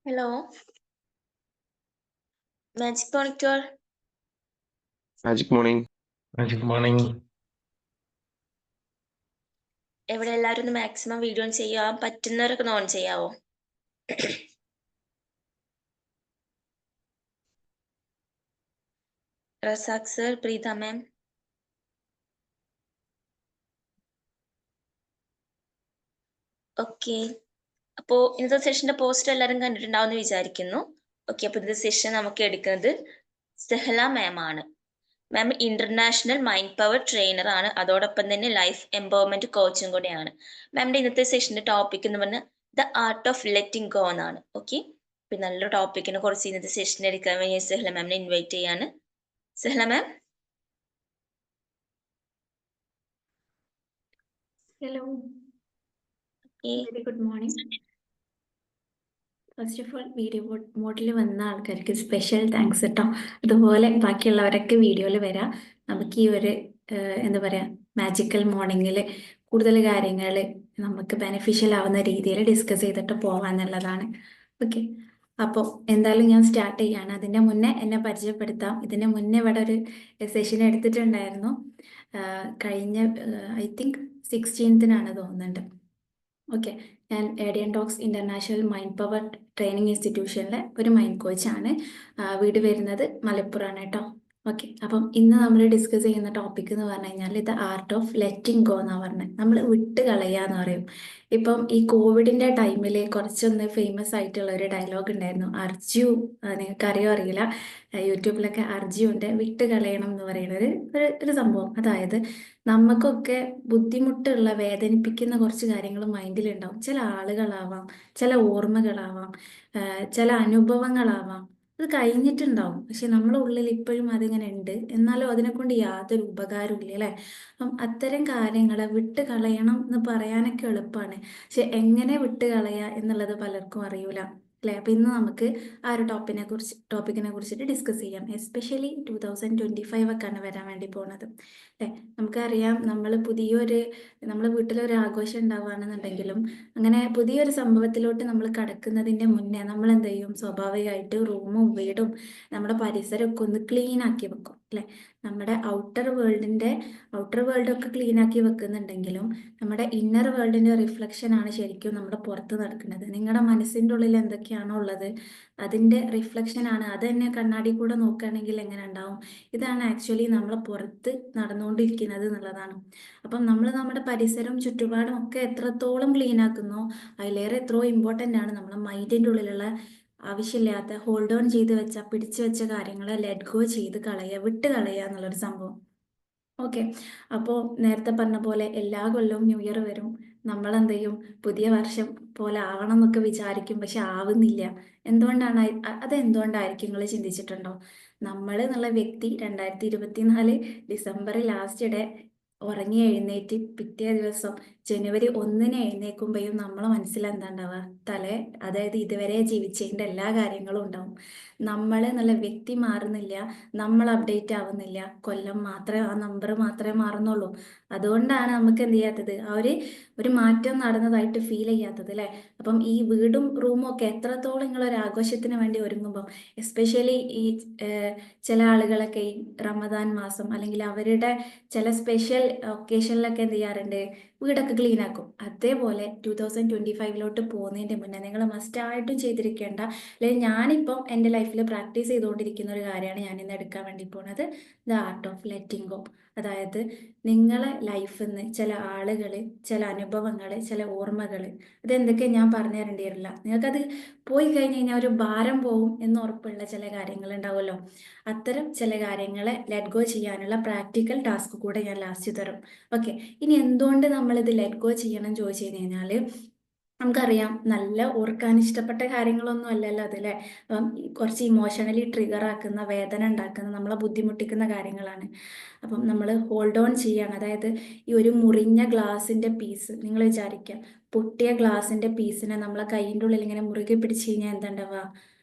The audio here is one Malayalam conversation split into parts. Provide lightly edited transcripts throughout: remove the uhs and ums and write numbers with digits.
Hello, Magic Monitor. Magic morning. Magic morning. എവിടെ എല്ലാവരും ഒന്ന് മാക്സിമം വീഡിയോ ഓൺ ചെയ്യാൻ പറ്റുന്നവരൊക്കെ ഒന്ന് ഓൺ ചെയ്യാവോ? Razak sir, Preetha ma'am. Okay, അപ്പോ ഇന്നത്തെ സെഷന്റെ പോസ്റ്റർ എല്ലാവരും കണ്ടിട്ടുണ്ടാവുമെന്ന് വിചാരിക്കുന്നു. ഓക്കെ, അപ്പൊ ഇന്നത്തെ സെഷൻ നമുക്ക് എടുക്കുന്നത് സെഹല മാം ആണ്. മാം ഇന്റർനാഷണൽ മൈൻഡ് പവർ ട്രെയിനർ ആണ്, അതോടൊപ്പം തന്നെ ലൈഫ് എംപവർമെന്റ് കോച്ചും കൂടെയാണ്. മാമിന്റെ ഇന്നത്തെ സെഷന്റെ ടോപ്പിക് എന്ന് പറഞ്ഞാൽ the art of letting go എന്നാണ്. ഓക്കെ, ഇപ്പൊ നല്ലൊരു ടോപ്പിക്കിനെ കുറിച്ച് ഇന്നത്തെ സെഷൻ എടുക്കാൻ വേണ്ടി സെഹല മാമിനെ ഇൻവൈറ്റ് ചെയ്യാണ്. സെഹല മാം. Hello. Okay. Very good morning. First of all video മോഡിൽ വന്ന ആൾക്കാർക്ക് സ്പെഷ്യൽ താങ്ക്സ് കേട്ടോ. അതുപോലെ ബാക്കിയുള്ളവരൊക്കെ വീഡിയോയിൽ വരാം. നമുക്ക് ഈ ഒരു എന്താ പറയുക മാജിക്കൽ മോർണിംഗിൽ കൂടുതൽ കാര്യങ്ങൾ നമുക്ക് ബെനിഫിഷ്യൽ ആവുന്ന രീതിയിൽ ഡിസ്കസ് ചെയ്തിട്ട് പോകാമെന്നുള്ളതാണ്. ഓക്കെ, അപ്പോൾ എന്തായാലും ഞാൻ സ്റ്റാർട്ട് ചെയ്യാണ്. അതിൻ്റെ മുന്നേ എന്നെ പരിചയപ്പെടുത്താം. ഇതിന് മുന്നേ ഇവിടെ ഒരു സെഷൻ എടുത്തിട്ടുണ്ടായിരുന്നു. കഴിഞ്ഞ ഐ തിങ്ക് 16th തോന്നുന്നുണ്ട്. ഓക്കെ, ഞാൻ ഏഡിയൻ talks international mind power training ഇൻസ്റ്റിറ്റ്യൂഷനിലെ ഒരു മൈൻഡ് കോച്ചാണ്. വീട് വരുന്നത് മലപ്പുറമാണ് കേട്ടോ. ഓക്കെ, അപ്പം ഇന്ന് നമ്മൾ ഡിസ്കസ് ചെയ്യുന്ന ടോപ്പിക് എന്ന് പറഞ്ഞു കഴിഞ്ഞാൽ ഇത് ആർട്ട് ഓഫ് ലെറ്റിംഗ് ഗോ എന്നാണ് പറഞ്ഞത്. നമ്മൾ വിട്ട് കളയുക എന്ന് പറയും. ഇപ്പം ഈ കോവിഡിൻ്റെ ടൈമിൽ കുറച്ചൊന്ന് ഫേമസ് ആയിട്ടുള്ള ഒരു ഡയലോഗ് ഉണ്ടായിരുന്നു. അർജു, നിങ്ങൾക്ക് അറിയോ അറിയില്ല, യൂട്യൂബിലൊക്കെ അർജു ഉണ്ട്, വിട്ട് കളയണം എന്ന് പറയുന്നത് ഒരു സംഭവം. അതായത് നമുക്കൊക്കെ ബുദ്ധിമുട്ടുള്ള വേദനിപ്പിക്കുന്ന കുറച്ച് കാര്യങ്ങൾ മൈൻഡിലുണ്ടാവും. ചില ആളുകളാവാം, ചില ഓർമ്മകളാവാം, ചില അനുഭവങ്ങളാവാം. അത് കഴിഞ്ഞിട്ടുണ്ടാവും, പക്ഷെ നമ്മളെ ഉള്ളിൽ ഇപ്പോഴും അതിങ്ങനെ ഉണ്ട്. എന്നാലും അതിനെക്കൊണ്ട് യാതൊരു ഉപകാരവും ഇല്ല, അല്ലേ? അപ്പം അത്തരം കാര്യങ്ങളെ വിട്ട് കളയണം എന്ന് പറയാനൊക്കെ എളുപ്പമാണ്, പക്ഷെ എങ്ങനെ വിട്ട് കളയുക എന്നുള്ളത് പലർക്കും അറിയൂല, അല്ലേ? അപ്പം ഇന്ന് നമുക്ക് ആ ഒരു ടോപ്പിക്കിനെ കുറിച്ചിട്ട് ഡിസ്കസ് ചെയ്യാം. എസ്പെഷ്യലി 2025 ഒക്കെയാണ് വരാൻ വേണ്ടി പോകുന്നത്, അല്ലേ? നമുക്കറിയാം, നമ്മളെ വീട്ടിലൊരു ആഘോഷം ഉണ്ടാവുകയാണെന്നുണ്ടെങ്കിലും അങ്ങനെ പുതിയൊരു സംഭവത്തിലോട്ട് നമ്മൾ കടക്കുന്നതിൻ്റെ മുന്നേ നമ്മൾ എന്ത് ചെയ്യും? സ്വാഭാവികമായിട്ട് റൂമും വീടും നമ്മുടെ പരിസരമൊക്കെ ഒന്ന് ക്ലീൻ ആക്കി വെക്കും, അല്ലേ? നമ്മുടെ ഔട്ടർ വേൾഡൊക്കെ ക്ലീൻ ആക്കി വെക്കുന്നുണ്ടെങ്കിലും നമ്മുടെ ഇന്നർ വേൾഡിൻ്റെ റിഫ്ലക്ഷനാണ് ശരിക്കും നമ്മുടെ പുറത്ത് നടക്കുന്നത്. നിങ്ങളുടെ മനസ്സിൻ്റെ ഉള്ളിൽ എന്തൊക്കെയാണോ ഉള്ളത് അതിൻ്റെ റിഫ്ലക്ഷനാണ്. അത് തന്നെ കണ്ണാടി കൂടെ നോക്കുകയാണെങ്കിൽ എങ്ങനെ ഉണ്ടാവും? ഇതാണ് ആക്ച്വലി നമ്മൾ പുറത്ത് നടന്നുകൊണ്ടിരിക്കുന്നത് എന്നുള്ളതാണ്. അപ്പം നമ്മൾ നമ്മുടെ പരിസരം ചുറ്റുപാടും ഒക്കെ എത്രത്തോളം ക്ലീൻ ആക്കുന്നോ അതിലേറെ എത്രയോ ഇമ്പോർട്ടൻ്റ് ആണ് നമ്മുടെ മൈൻഡിൻ്റെ ഉള്ളിലുള്ള ആവശ്യമില്ലാത്ത ഹോൾഡ് ഓൺ ചെയ്ത് പിടിച്ചു വെച്ച കാര്യങ്ങളെ ലെറ്റ് ഗോ ചെയ്ത് വിട്ട് കളയുക എന്നുള്ളൊരു സംഭവം. ഓക്കെ, അപ്പോൾ നേരത്തെ പറഞ്ഞ പോലെ എല്ലാ കൊല്ലവും ന്യൂ ഇയർ വരും. നമ്മൾ എന്ത് ചെയ്യും? പുതിയ വർഷം പോലെ ആവണം എന്നൊക്കെ വിചാരിക്കും, പക്ഷെ ആവുന്നില്ല. അതെന്തുകൊണ്ടായിരിക്കും? നിങ്ങൾ ചിന്തിച്ചിട്ടുണ്ടോ? നമ്മൾ എന്നുള്ള വ്യക്തി 2024 ഡിസംബർ ലാസ്റ്റ് ഉറങ്ങി എഴുന്നേറ്റ് പിറ്റേ ദിവസം ജനുവരി 1 എഴുന്നേൽക്കുമ്പോഴും നമ്മളെ മനസ്സിൽ എന്താ ഉണ്ടാവുക? അതായത് ഇതുവരെ ജീവിച്ചതിൻ്റെ എല്ലാ കാര്യങ്ങളും ഉണ്ടാവും. നമ്മൾ എന്നുള്ള വ്യക്തി മാറുന്നില്ല, നമ്മൾ അപ്ഡേറ്റ് ആവുന്നില്ല. കൊല്ലം മാത്രമേ, ആ നമ്പർ മാത്രമേ മാറുന്നുള്ളൂ. അതുകൊണ്ടാണ് നമുക്ക് എന്ത് ചെയ്യാത്തത്? ഒരു മാറ്റം നടന്നതായിട്ട് ഫീൽ ചെയ്യാത്തത്, അല്ലേ? അപ്പം ഈ വീടും റൂമും ഒക്കെ എത്രത്തോളം നിങ്ങളൊരു ആഘോഷത്തിന് വേണ്ടി ഒരുങ്ങുമ്പം, എസ്പെഷ്യലി ഈ ചില ആളുകളൊക്കെ ഈ റമദാൻ മാസം അല്ലെങ്കിൽ അവരുടെ ചില സ്പെഷ്യൽ ഒക്കേഷനിലൊക്കെ എന്ത് ചെയ്യാറുണ്ട്? വീടൊക്കെ ക്ലീൻ ആക്കും. അതേപോലെ 2025 പോകുന്നതിൻ്റെ മുന്നേ നിങ്ങൾ മസ്റ്റായിട്ടും ചെയ്തിരിക്കേണ്ട, അല്ലെങ്കിൽ ഞാനിപ്പം എൻ്റെ ലൈഫിൽ പ്രാക്ടീസ് ചെയ്തുകൊണ്ടിരിക്കുന്ന ഒരു കാര്യമാണ് ഞാൻ ഇന്ന് എടുക്കാൻ വേണ്ടി പോകുന്നത്, the art of letting go. അതായത് നിങ്ങളെ ലൈഫിൽ നിന്ന് ചില ആളുകൾ, ചില അനുഭവങ്ങൾ, ചില ഓർമ്മകൾ, ഇതെന്തൊക്കെ ഞാൻ പറഞ്ഞു തരേണ്ടി വരില്ല. നിങ്ങൾക്കത് പോയി കഴിഞ്ഞ് കഴിഞ്ഞാൽ ഒരു ഭാരം പോവും എന്ന് ഉറപ്പുള്ള ചില കാര്യങ്ങൾ ഉണ്ടാവുമല്ലോ. അത്തരം ചില കാര്യങ്ങളെ ലെറ്റ് ഗോ ചെയ്യാനുള്ള പ്രാക്ടിക്കൽ ടാസ്ക് കൂടെ ഞാൻ ലാസ്റ്റ് തരും. ഓക്കെ, ഇനി എന്തുകൊണ്ട് നമ്മളിത് ലെറ്റ് ഗോ ചെയ്യണം ചോദിച്ചു കഴിഞ്ഞാൽ, നമുക്കറിയാം നല്ല ഓർക്കാൻ ഇഷ്ടപ്പെട്ട കാര്യങ്ങളൊന്നും അല്ലല്ലോ അതല്ലേ. അപ്പം കുറച്ച് ഇമോഷണലി ട്രിഗർ ആക്കുന്ന, വേദന ഉണ്ടാക്കുന്ന, നമ്മളെ ബുദ്ധിമുട്ടിക്കുന്ന കാര്യങ്ങളാണ്. അപ്പം നമ്മൾ ഹോൾഡ് ഓൺ ചെയ്യണം. അതായത് ഈ ഒരു മുറിഞ്ഞ ഗ്ലാസിൻ്റെ പീസ് നിങ്ങൾ വിചാരിക്കുക, പൊട്ടിയ ഗ്ലാസിൻ്റെ പീസിനെ നമ്മളെ കൈയിൻ്റെ ഉള്ളിൽ ഇങ്ങനെ മുറുകെ പിടിച്ച് കഴിഞ്ഞാൽ എന്താ ഉണ്ടാവുക?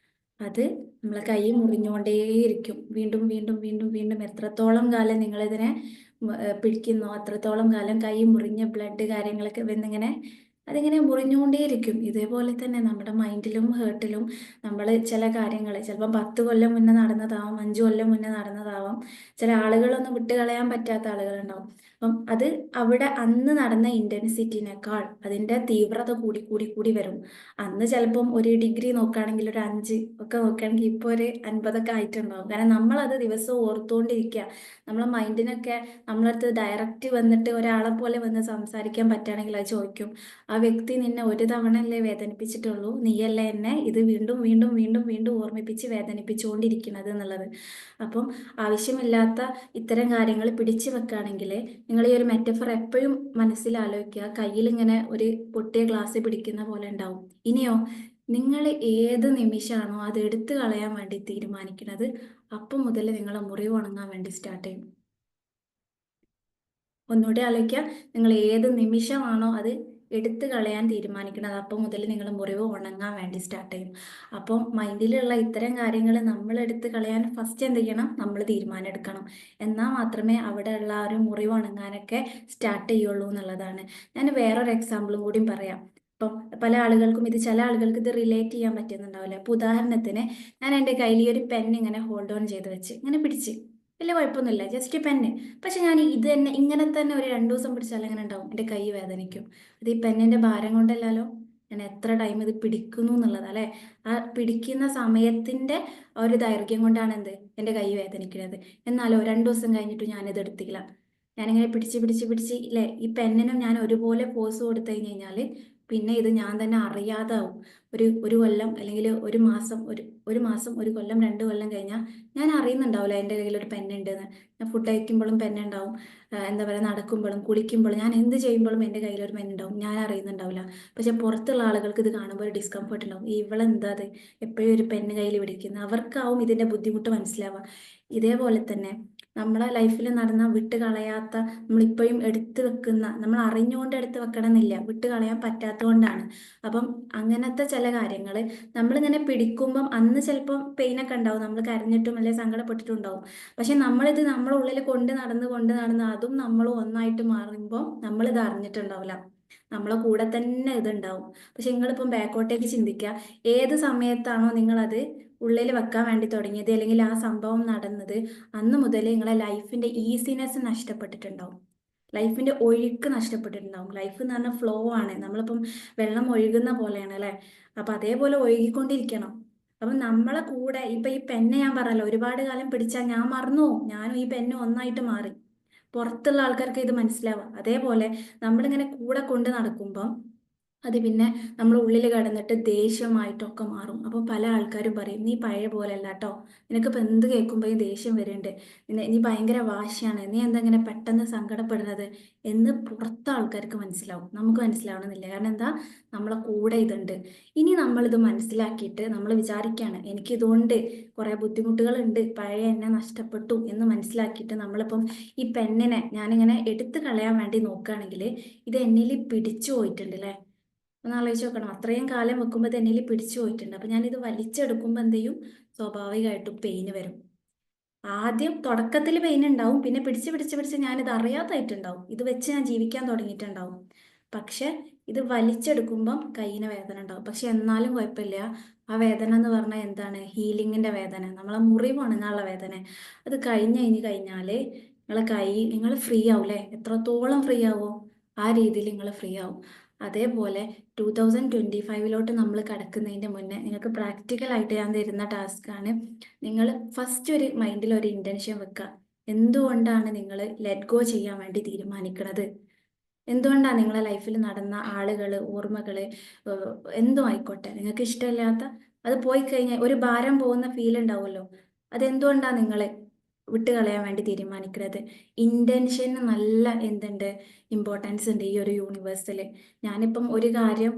അത് നമ്മളെ കൈ മുറിഞ്ഞുകൊണ്ടേയിരിക്കും. വീണ്ടും വീണ്ടും വീണ്ടും വീണ്ടും എത്രത്തോളം കാലം നിങ്ങളിതിനെ പിടിക്കുന്നോ അത്രത്തോളം കാലം കൈ മുറിഞ്ഞ ബ്ലഡ് കാര്യങ്ങളൊക്കെ വന്നിങ്ങനെ അതിങ്ങനെ മുറിഞ്ഞുകൊണ്ടേയിരിക്കും. ഇതേപോലെ തന്നെ നമ്മുടെ മൈൻഡിലും ഹേർട്ടിലും നമ്മൾ ചില കാര്യങ്ങൾ ചിലപ്പോൾ 10 കൊല്ലം മുന്നേ നടന്നതാവാം, 5 കൊല്ലം മുന്നേ നടന്നതാവാം. ചില ആളുകളൊന്നും വിട്ടുകളയാൻ പറ്റാത്ത ആളുകളുണ്ടാവും. അപ്പം അത് അവിടെ അന്ന് നടന്ന ഇൻറ്റൻസിറ്റിനേക്കാൾ അതിൻ്റെ തീവ്രത കൂടി കൂടി കൂടി വരും. അന്ന് ചിലപ്പം ഒരു ഡിഗ്രി നോക്കുകയാണെങ്കിൽ ഒരു 5 ഒക്കെ നോക്കുകയാണെങ്കിൽ ഇപ്പോൾ ഒരു 50ഒക്കെ ആയിട്ടുണ്ടാവും. കാരണം നമ്മളത് ദിവസവും ഓർത്തുകൊണ്ടിരിക്കുക. നമ്മളെ മൈൻഡിനൊക്കെ നമ്മളടുത്ത് ഡയറക്റ്റ് വന്നിട്ട് ഒരാളെ പോലെ വന്ന് സംസാരിക്കാൻ പറ്റുകയാണെങ്കിൽ അത് ചോദിക്കും, ആ വ്യക്തി നിന്നെ ഒരു തവണയല്ലേ വേദനിപ്പിച്ചിട്ടുള്ളൂ, നീയല്ലേ എന്നെ ഇത് വീണ്ടും വീണ്ടും വീണ്ടും വീണ്ടും ഓർമ്മിപ്പിച്ച് വേദനിപ്പിച്ചുകൊണ്ടിരിക്കുന്നത് എന്നുള്ളത്. അപ്പം ആവശ്യമില്ലാത്ത ഇത്തരം കാര്യങ്ങൾ പിടിച്ചു വെക്കുകയാണെങ്കിൽ നിങ്ങൾ ഈ ഒരു മെറ്റഫർ എപ്പോഴും മനസ്സിൽ ആലോചിക്കുക. കയ്യിൽ ഇങ്ങനെ ഒരു പൊട്ടിയ ഗ്ലാസ് പിടിക്കുന്ന പോലെ ഉണ്ടാവും. ഇനിയോ നിങ്ങൾ ഏത് നിമിഷമാണോ അത് എടുത്തു കളയാൻ വേണ്ടി തീരുമാനിക്കുന്നത്, അപ്പം മുതൽ നിങ്ങളെ മുറിവ് ഉണങ്ങാൻ വേണ്ടി സ്റ്റാർട്ട് ചെയ്യും. ഒന്നുകൂടി ആലോചിക്കുക. നിങ്ങൾ ഏത് നിമിഷമാണോ അത് എടുത്തു കളയാൻ തീരുമാനിക്കുന്നത്, അപ്പം മുതൽ നിങ്ങൾ മുറിവ് ഉണങ്ങാൻ വേണ്ടി സ്റ്റാർട്ട് ചെയ്യും. അപ്പം മൈൻഡിലുള്ള ഇത്തരം കാര്യങ്ങൾ നമ്മൾ എടുത്ത് കളയാൻ ഫസ്റ്റ് എന്ത് ചെയ്യണം, നമ്മൾ തീരുമാനം എടുക്കണം. എന്നാൽ മാത്രമേ അവിടെ ഉള്ള ആ ഒരു മുറിവ് ഉണങ്ങാനൊക്കെ സ്റ്റാർട്ട് ചെയ്യുള്ളൂ എന്നുള്ളതാണ്. ഞാൻ വേറൊരു എക്സാമ്പിളും കൂടി പറയാം. ഇപ്പം പല ആളുകൾക്കും ചില ആളുകൾക്ക് ഇത് റിലേറ്റ് ചെയ്യാൻ പറ്റുന്നുണ്ടാവില്ല. അപ്പോൾ ഉദാഹരണത്തിന് ഞാൻ എൻ്റെ കയ്യിൽ ഈ ഒരു പെൻ ഇങ്ങനെ ഹോൾഡ് ഓൺ ചെയ്ത് വെച്ച് ഇങ്ങനെ പിടിച്ച്, വലിയ കുഴപ്പമൊന്നുമില്ല, ജസ്റ്റ് പെന്ന്. പക്ഷെ ഞാൻ ഇത് തന്നെ ഇങ്ങനെ തന്നെ ഒരു 2 ദിവസം പിടിച്ചാൽ എങ്ങനെ ഉണ്ടാവും, എൻ്റെ കൈ വേദനിക്കും. അത് ഈ പെന്നിൻ്റെ ഭാരം കൊണ്ടല്ലല്ലോ, ഞാൻ എത്ര ടൈം ഇത് പിടിക്കുന്നു എന്നുള്ളത് അല്ലേ. ആ പിടിക്കുന്ന സമയത്തിൻ്റെ ആ ഒരു ദൈർഘ്യം കൊണ്ടാണ് എൻ്റെ കൈ വേദനിക്കുന്നത്. എന്നാലോ 2 ദിവസം കഴിഞ്ഞിട്ട് ഞാനിത് എടുത്തില്ല. ഞാനിങ്ങനെ പിടിച്ച് പിടിച്ച് പിടിച്ച് ഇല്ലേ, ഈ പെന്നിനും ഞാൻ ഒരുപോലെ ഫോഴ്സ് കൊടുത്തു കഴിഞ്ഞാൽ പിന്നെ ഇത് ഞാൻ തന്നെ അറിയാതാവും. ഒരു കൊല്ലം അല്ലെങ്കിൽ ഒരു മാസം 1 കൊല്ലം 2 കൊല്ലം കഴിഞ്ഞാൽ ഞാൻ അറിയുന്നുണ്ടാവില്ല എൻ്റെ കയ്യിൽ ഒരു പെന്നുണ്ടെന്ന്. ഞാൻ ഫുഡ് കഴിക്കുമ്പോഴും പെന്നുണ്ടാവും, എന്താ പറയുക, നടക്കുമ്പോഴും കുളിക്കുമ്പോഴും ഞാൻ എന്ത് ചെയ്യുമ്പോഴും എൻ്റെ കയ്യിലൊരു പെന്നുണ്ടാവും, ഞാൻ അറിയുന്നുണ്ടാവില്ല. പക്ഷെ പുറത്തുള്ള ആളുകൾക്ക് ഇത് കാണുമ്പോൾ ഒരു ഡിസ്കംഫർട്ട് ഉണ്ടാവും. ഇവളെന്താ അത് എപ്പോഴും ഒരു പെന്ന് കയ്യിൽ പിടിക്കുന്നത്, അവർക്കാവും ഇതിൻ്റെ ബുദ്ധിമുട്ട് മനസ്സിലാവുക. ഇതേപോലെ തന്നെ നമ്മളെ ലൈഫിൽ നടന്ന വിട്ട് കളയാത്ത, നമ്മളിപ്പോഴും എടുത്തു വെക്കുന്ന, നമ്മൾ അറിഞ്ഞുകൊണ്ട് എടുത്ത് വെക്കണമെന്നില്ല, വിട്ട് കളയാൻ പറ്റാത്തതുകൊണ്ടാണ്. അപ്പം അങ്ങനത്തെ ചില കാര്യങ്ങൾ നമ്മളിങ്ങനെ പിടിക്കുമ്പം അന്ന് ചിലപ്പം പെയിനൊക്കെ ഉണ്ടാവും, നമ്മൾ കരഞ്ഞിട്ടും അല്ലെങ്കിൽ സങ്കടപ്പെട്ടിട്ടും ഉണ്ടാവും. പക്ഷെ നമ്മളിത് നമ്മുടെ ഉള്ളിൽ കൊണ്ട് നടന്ന് അതും നമ്മൾ ഒന്നായിട്ട് മാറുമ്പോൾ നമ്മളിത് അറിഞ്ഞിട്ടുണ്ടാവില്ല. നമ്മളെ കൂടെ തന്നെ ഇതുണ്ടാവും. പക്ഷെ നിങ്ങളിപ്പം ബാക്കോട്ടേക്ക് ചിന്തിക്കുക, ഏത് സമയത്താണോ നിങ്ങളത് ഉള്ളിൽ വെക്കാൻ വേണ്ടി തുടങ്ങിയത് അല്ലെങ്കിൽ ആ സംഭവം നടന്നത്, അന്ന് മുതൽ നിങ്ങളെ ലൈഫിൻ്റെ ഈസിനെസ് നഷ്ടപ്പെട്ടിട്ടുണ്ടാവും, ലൈഫിൻ്റെ ഒഴുക്ക് നഷ്ടപ്പെട്ടിട്ടുണ്ടാവും. ലൈഫ് എന്ന് പറഞ്ഞാൽ ഫ്ലോ ആണ്, നമ്മളിപ്പം വെള്ളം ഒഴുകുന്ന പോലെയാണ് അല്ലേ. അപ്പം അതേപോലെ ഒഴുകിക്കൊണ്ടിരിക്കണം. അപ്പം നമ്മളെ കൂടെ ഇപ്പം ഈ പെന്ന് ഞാൻ പറഞ്ഞല്ലോ, ഒരുപാട് കാലം പിടിച്ചാൽ ഞാൻ മറന്നു പോവും, ഞാനും ഈ പെന്നും ഒന്നായിട്ട് മാറി. പുറത്തുള്ള ആൾക്കാർക്ക് ഇത് മനസ്സിലാവുക. അതേപോലെ നമ്മളിങ്ങനെ കൂടെ കൊണ്ട് നടക്കുമ്പം അത് പിന്നെ നമ്മൾ ഉള്ളിൽ കിടന്നിട്ട് ദേഷ്യമായിട്ടൊക്കെ മാറും. അപ്പോൾ പല ആൾക്കാരും പറയും, നീ പഴയ പോലെ അല്ല കേട്ടോ, നിനക്കിപ്പോൾ എന്ത് കേൾക്കുമ്പോൾ ഈ ദേഷ്യം വരുന്നുണ്ട്, നീ ഭയങ്കര വാശിയാണ്, നീ എന്താ ഇങ്ങനെ പെട്ടെന്ന് സങ്കടപ്പെടുന്നത് എന്ന് പുറത്തെ ആൾക്കാർക്ക് മനസ്സിലാവും, നമുക്ക് മനസ്സിലാവണമെന്നില്ല. കാരണം എന്താ, നമ്മളെ കൂടെ ഇതുണ്ട്. ഇനി നമ്മളിത് മനസ്സിലാക്കിയിട്ട് നമ്മൾ വിചാരിക്കുകയാണ് എനിക്കിതുകൊണ്ട് കുറേ ബുദ്ധിമുട്ടുകളുണ്ട്, പഴയ എന്നെ നഷ്ടപ്പെട്ടു എന്ന് മനസ്സിലാക്കിയിട്ട് നമ്മളിപ്പം ഈ പെണ്ണിനെ ഞാനിങ്ങനെ എടുത്തു കളയാൻ വേണ്ടി നോക്കുകയാണെങ്കിൽ ഇത് എന്നിൽ പിടിച്ചു പോയിട്ടുണ്ട് അല്ലേ. ഒന്ന് ആലോചിച്ച് നോക്കണം, അത്രയും കാലം വെക്കുമ്പോൾ എന്നിൽ പിടിച്ചു പോയിട്ടുണ്ട്. അപ്പം ഞാനിത് വലിച്ചെടുക്കുമ്പോൾ എന്ത് ചെയ്യും, സ്വാഭാവികമായിട്ടും പെയിന് വരും. ആദ്യം തുടക്കത്തിൽ പെയിൻ ഉണ്ടാവും, പിന്നെ പിടിച്ച് പിടിച്ച് പിടിച്ച് ഞാനിത് അറിയാതായിട്ടുണ്ടാവും, ഇത് വെച്ച് ഞാൻ ജീവിക്കാൻ തുടങ്ങിയിട്ടുണ്ടാവും. പക്ഷെ ഇത് വലിച്ചെടുക്കുമ്പം കയ്യിന് വേദന ഉണ്ടാവും. പക്ഷെ എന്നാലും കുഴപ്പമില്ല, ആ വേദന എന്ന് പറഞ്ഞാൽ എന്താണ്, ഹീലിങ്ങിൻ്റെ വേദന, നമ്മളെ മുറിവ് ഉണങ്ങാനുള്ള വേദന. അത് കഴിഞ്ഞാൽ നിങ്ങൾ ഫ്രീ ആവൂലേ, എത്രത്തോളം ഫ്രീ ആവോ ആ രീതിയിൽ നിങ്ങൾ ഫ്രീ ആവും. അതേപോലെ 2025 നമ്മൾ കടക്കുന്നതിൻ്റെ മുന്നേ നിങ്ങൾക്ക് പ്രാക്ടിക്കലായിട്ട് ഞാൻ തരുന്ന ടാസ്ക്കാണ്, നിങ്ങൾ ഫസ്റ്റ് ഒരു മൈൻഡിൽ ഒരു ഇൻറ്റൻഷൻ വെക്കുക. എന്തുകൊണ്ടാണ് നിങ്ങൾ ലെറ്റ് ഗോ ചെയ്യാൻ വേണ്ടി തീരുമാനിക്കുന്നത്, എന്തുകൊണ്ടാണ് നിങ്ങളെ ലൈഫിൽ നടന്ന ആളുകൾ, ഓർമ്മകൾ, എന്തും ആയിക്കോട്ടെ, നിങ്ങൾക്ക് ഇഷ്ടമില്ലാത്ത അത് പോയി കഴിഞ്ഞാൽ ഒരു ഭാരം പോകുന്ന ഫീൽ ഉണ്ടാവുമല്ലോ, അതെന്തുകൊണ്ടാണ് നിങ്ങൾ വിട്ട് കളയാൻ വേണ്ടി തീരുമാനിക്കുന്നത്. ഇൻറ്റൻഷന് നല്ല ഇമ്പോർട്ടൻസ് ഉണ്ട് ഈ ഒരു യൂണിവേഴ്സിൽ. ഞാനിപ്പം ഒരു കാര്യം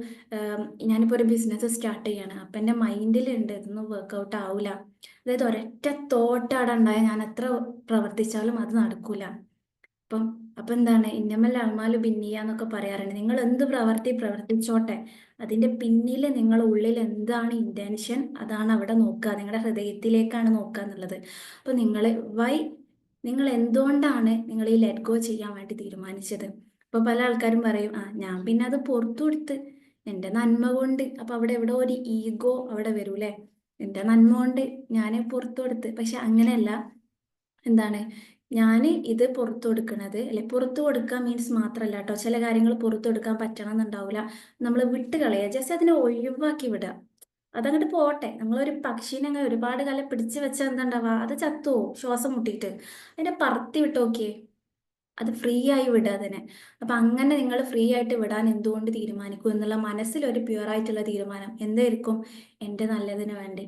ഞാനിപ്പോൾ ഒരു ബിസിനസ് സ്റ്റാർട്ട് ചെയ്യാണ്, അപ്പം എൻ്റെ മൈൻഡിലുണ്ട് ഇതൊന്നും വർക്കൗട്ട് ആവില്ല. അതായത് ഒരൊറ്റ തോട്ട് അവിടെ ഉണ്ടായാൽ ഞാൻ എത്ര പ്രവർത്തിച്ചാലും അത് നടക്കൂല. അപ്പം എന്താണ്, ഇന്നമല്ല അൾമാലു ബിന്നിയ എന്നൊക്കെ പറയാറുണ്ട്. നിങ്ങൾ എന്ത് പ്രവർത്തിച്ചോട്ടെ, അതിൻ്റെ പിന്നിൽ നിങ്ങളുടെ ഉള്ളിൽ എന്താണ് ഇൻറ്റൻഷൻ, അതാണ് അവിടെ നോക്കുക, നിങ്ങളുടെ ഹൃദയത്തിലേക്കാണ് നോക്കുക എന്നുള്ളത്. അപ്പോൾ നിങ്ങൾ എന്തുകൊണ്ടാണ് നിങ്ങൾ ഈ ലെറ്റ് ഗോ ചെയ്യാൻ വേണ്ടി തീരുമാനിച്ചത്, ഇപ്പൊ പല ആൾക്കാരും പറയും, ഞാൻ പിന്നെ അത് പുറത്തു കൊടുത്ത് എൻ്റെ നന്മ കൊണ്ട്. അപ്പൊ അവിടെ എവിടെ ഒരു ഈഗോ അവിടെ വരൂലേ, എൻ്റെ നന്മ കൊണ്ട് ഞാൻ പുറത്തു കൊടുത്ത്. പക്ഷെ അങ്ങനെയല്ല. എന്താണ്, ഞാൻ ഇത് പുറത്തു കൊടുക്കണത്, അല്ലെ പുറത്തു കൊടുക്കുക മീൻസ് മാത്രമല്ല കേട്ടോ, ചില കാര്യങ്ങൾ പുറത്തു കൊടുക്കാൻ പറ്റണം എന്നുണ്ടാവില്ല. നമ്മൾ വിട്ട് കളയുക, ജസ്റ്റ് അതിനെ ഒഴിവാക്കി വിടുക. അതങ്ങോട്ട് പോട്ടെ. നമ്മളൊരു പക്ഷീനെ അങ്ങനെ ഒരുപാട് കാലം പിടിച്ചു വെച്ചാൽ എന്താ ഉണ്ടാവുക, അത് ചത്തുവോ ശ്വാസം മുട്ടിയിട്ട്. അതിനെ പറത്തി വിട്ട് നോക്കിയേ, അത് ഫ്രീ ആയി വിടുക അതിനെ. അപ്പൊ അങ്ങനെ നിങ്ങൾ ഫ്രീ ആയിട്ട് വിടാൻ എന്തുകൊണ്ട് തീരുമാനിക്കും എന്നുള്ള മനസ്സിലൊരു പ്യുവർ ആയിട്ടുള്ള തീരുമാനം എന്തായിരിക്കും, എൻ്റെ നല്ലതിന് വേണ്ടി.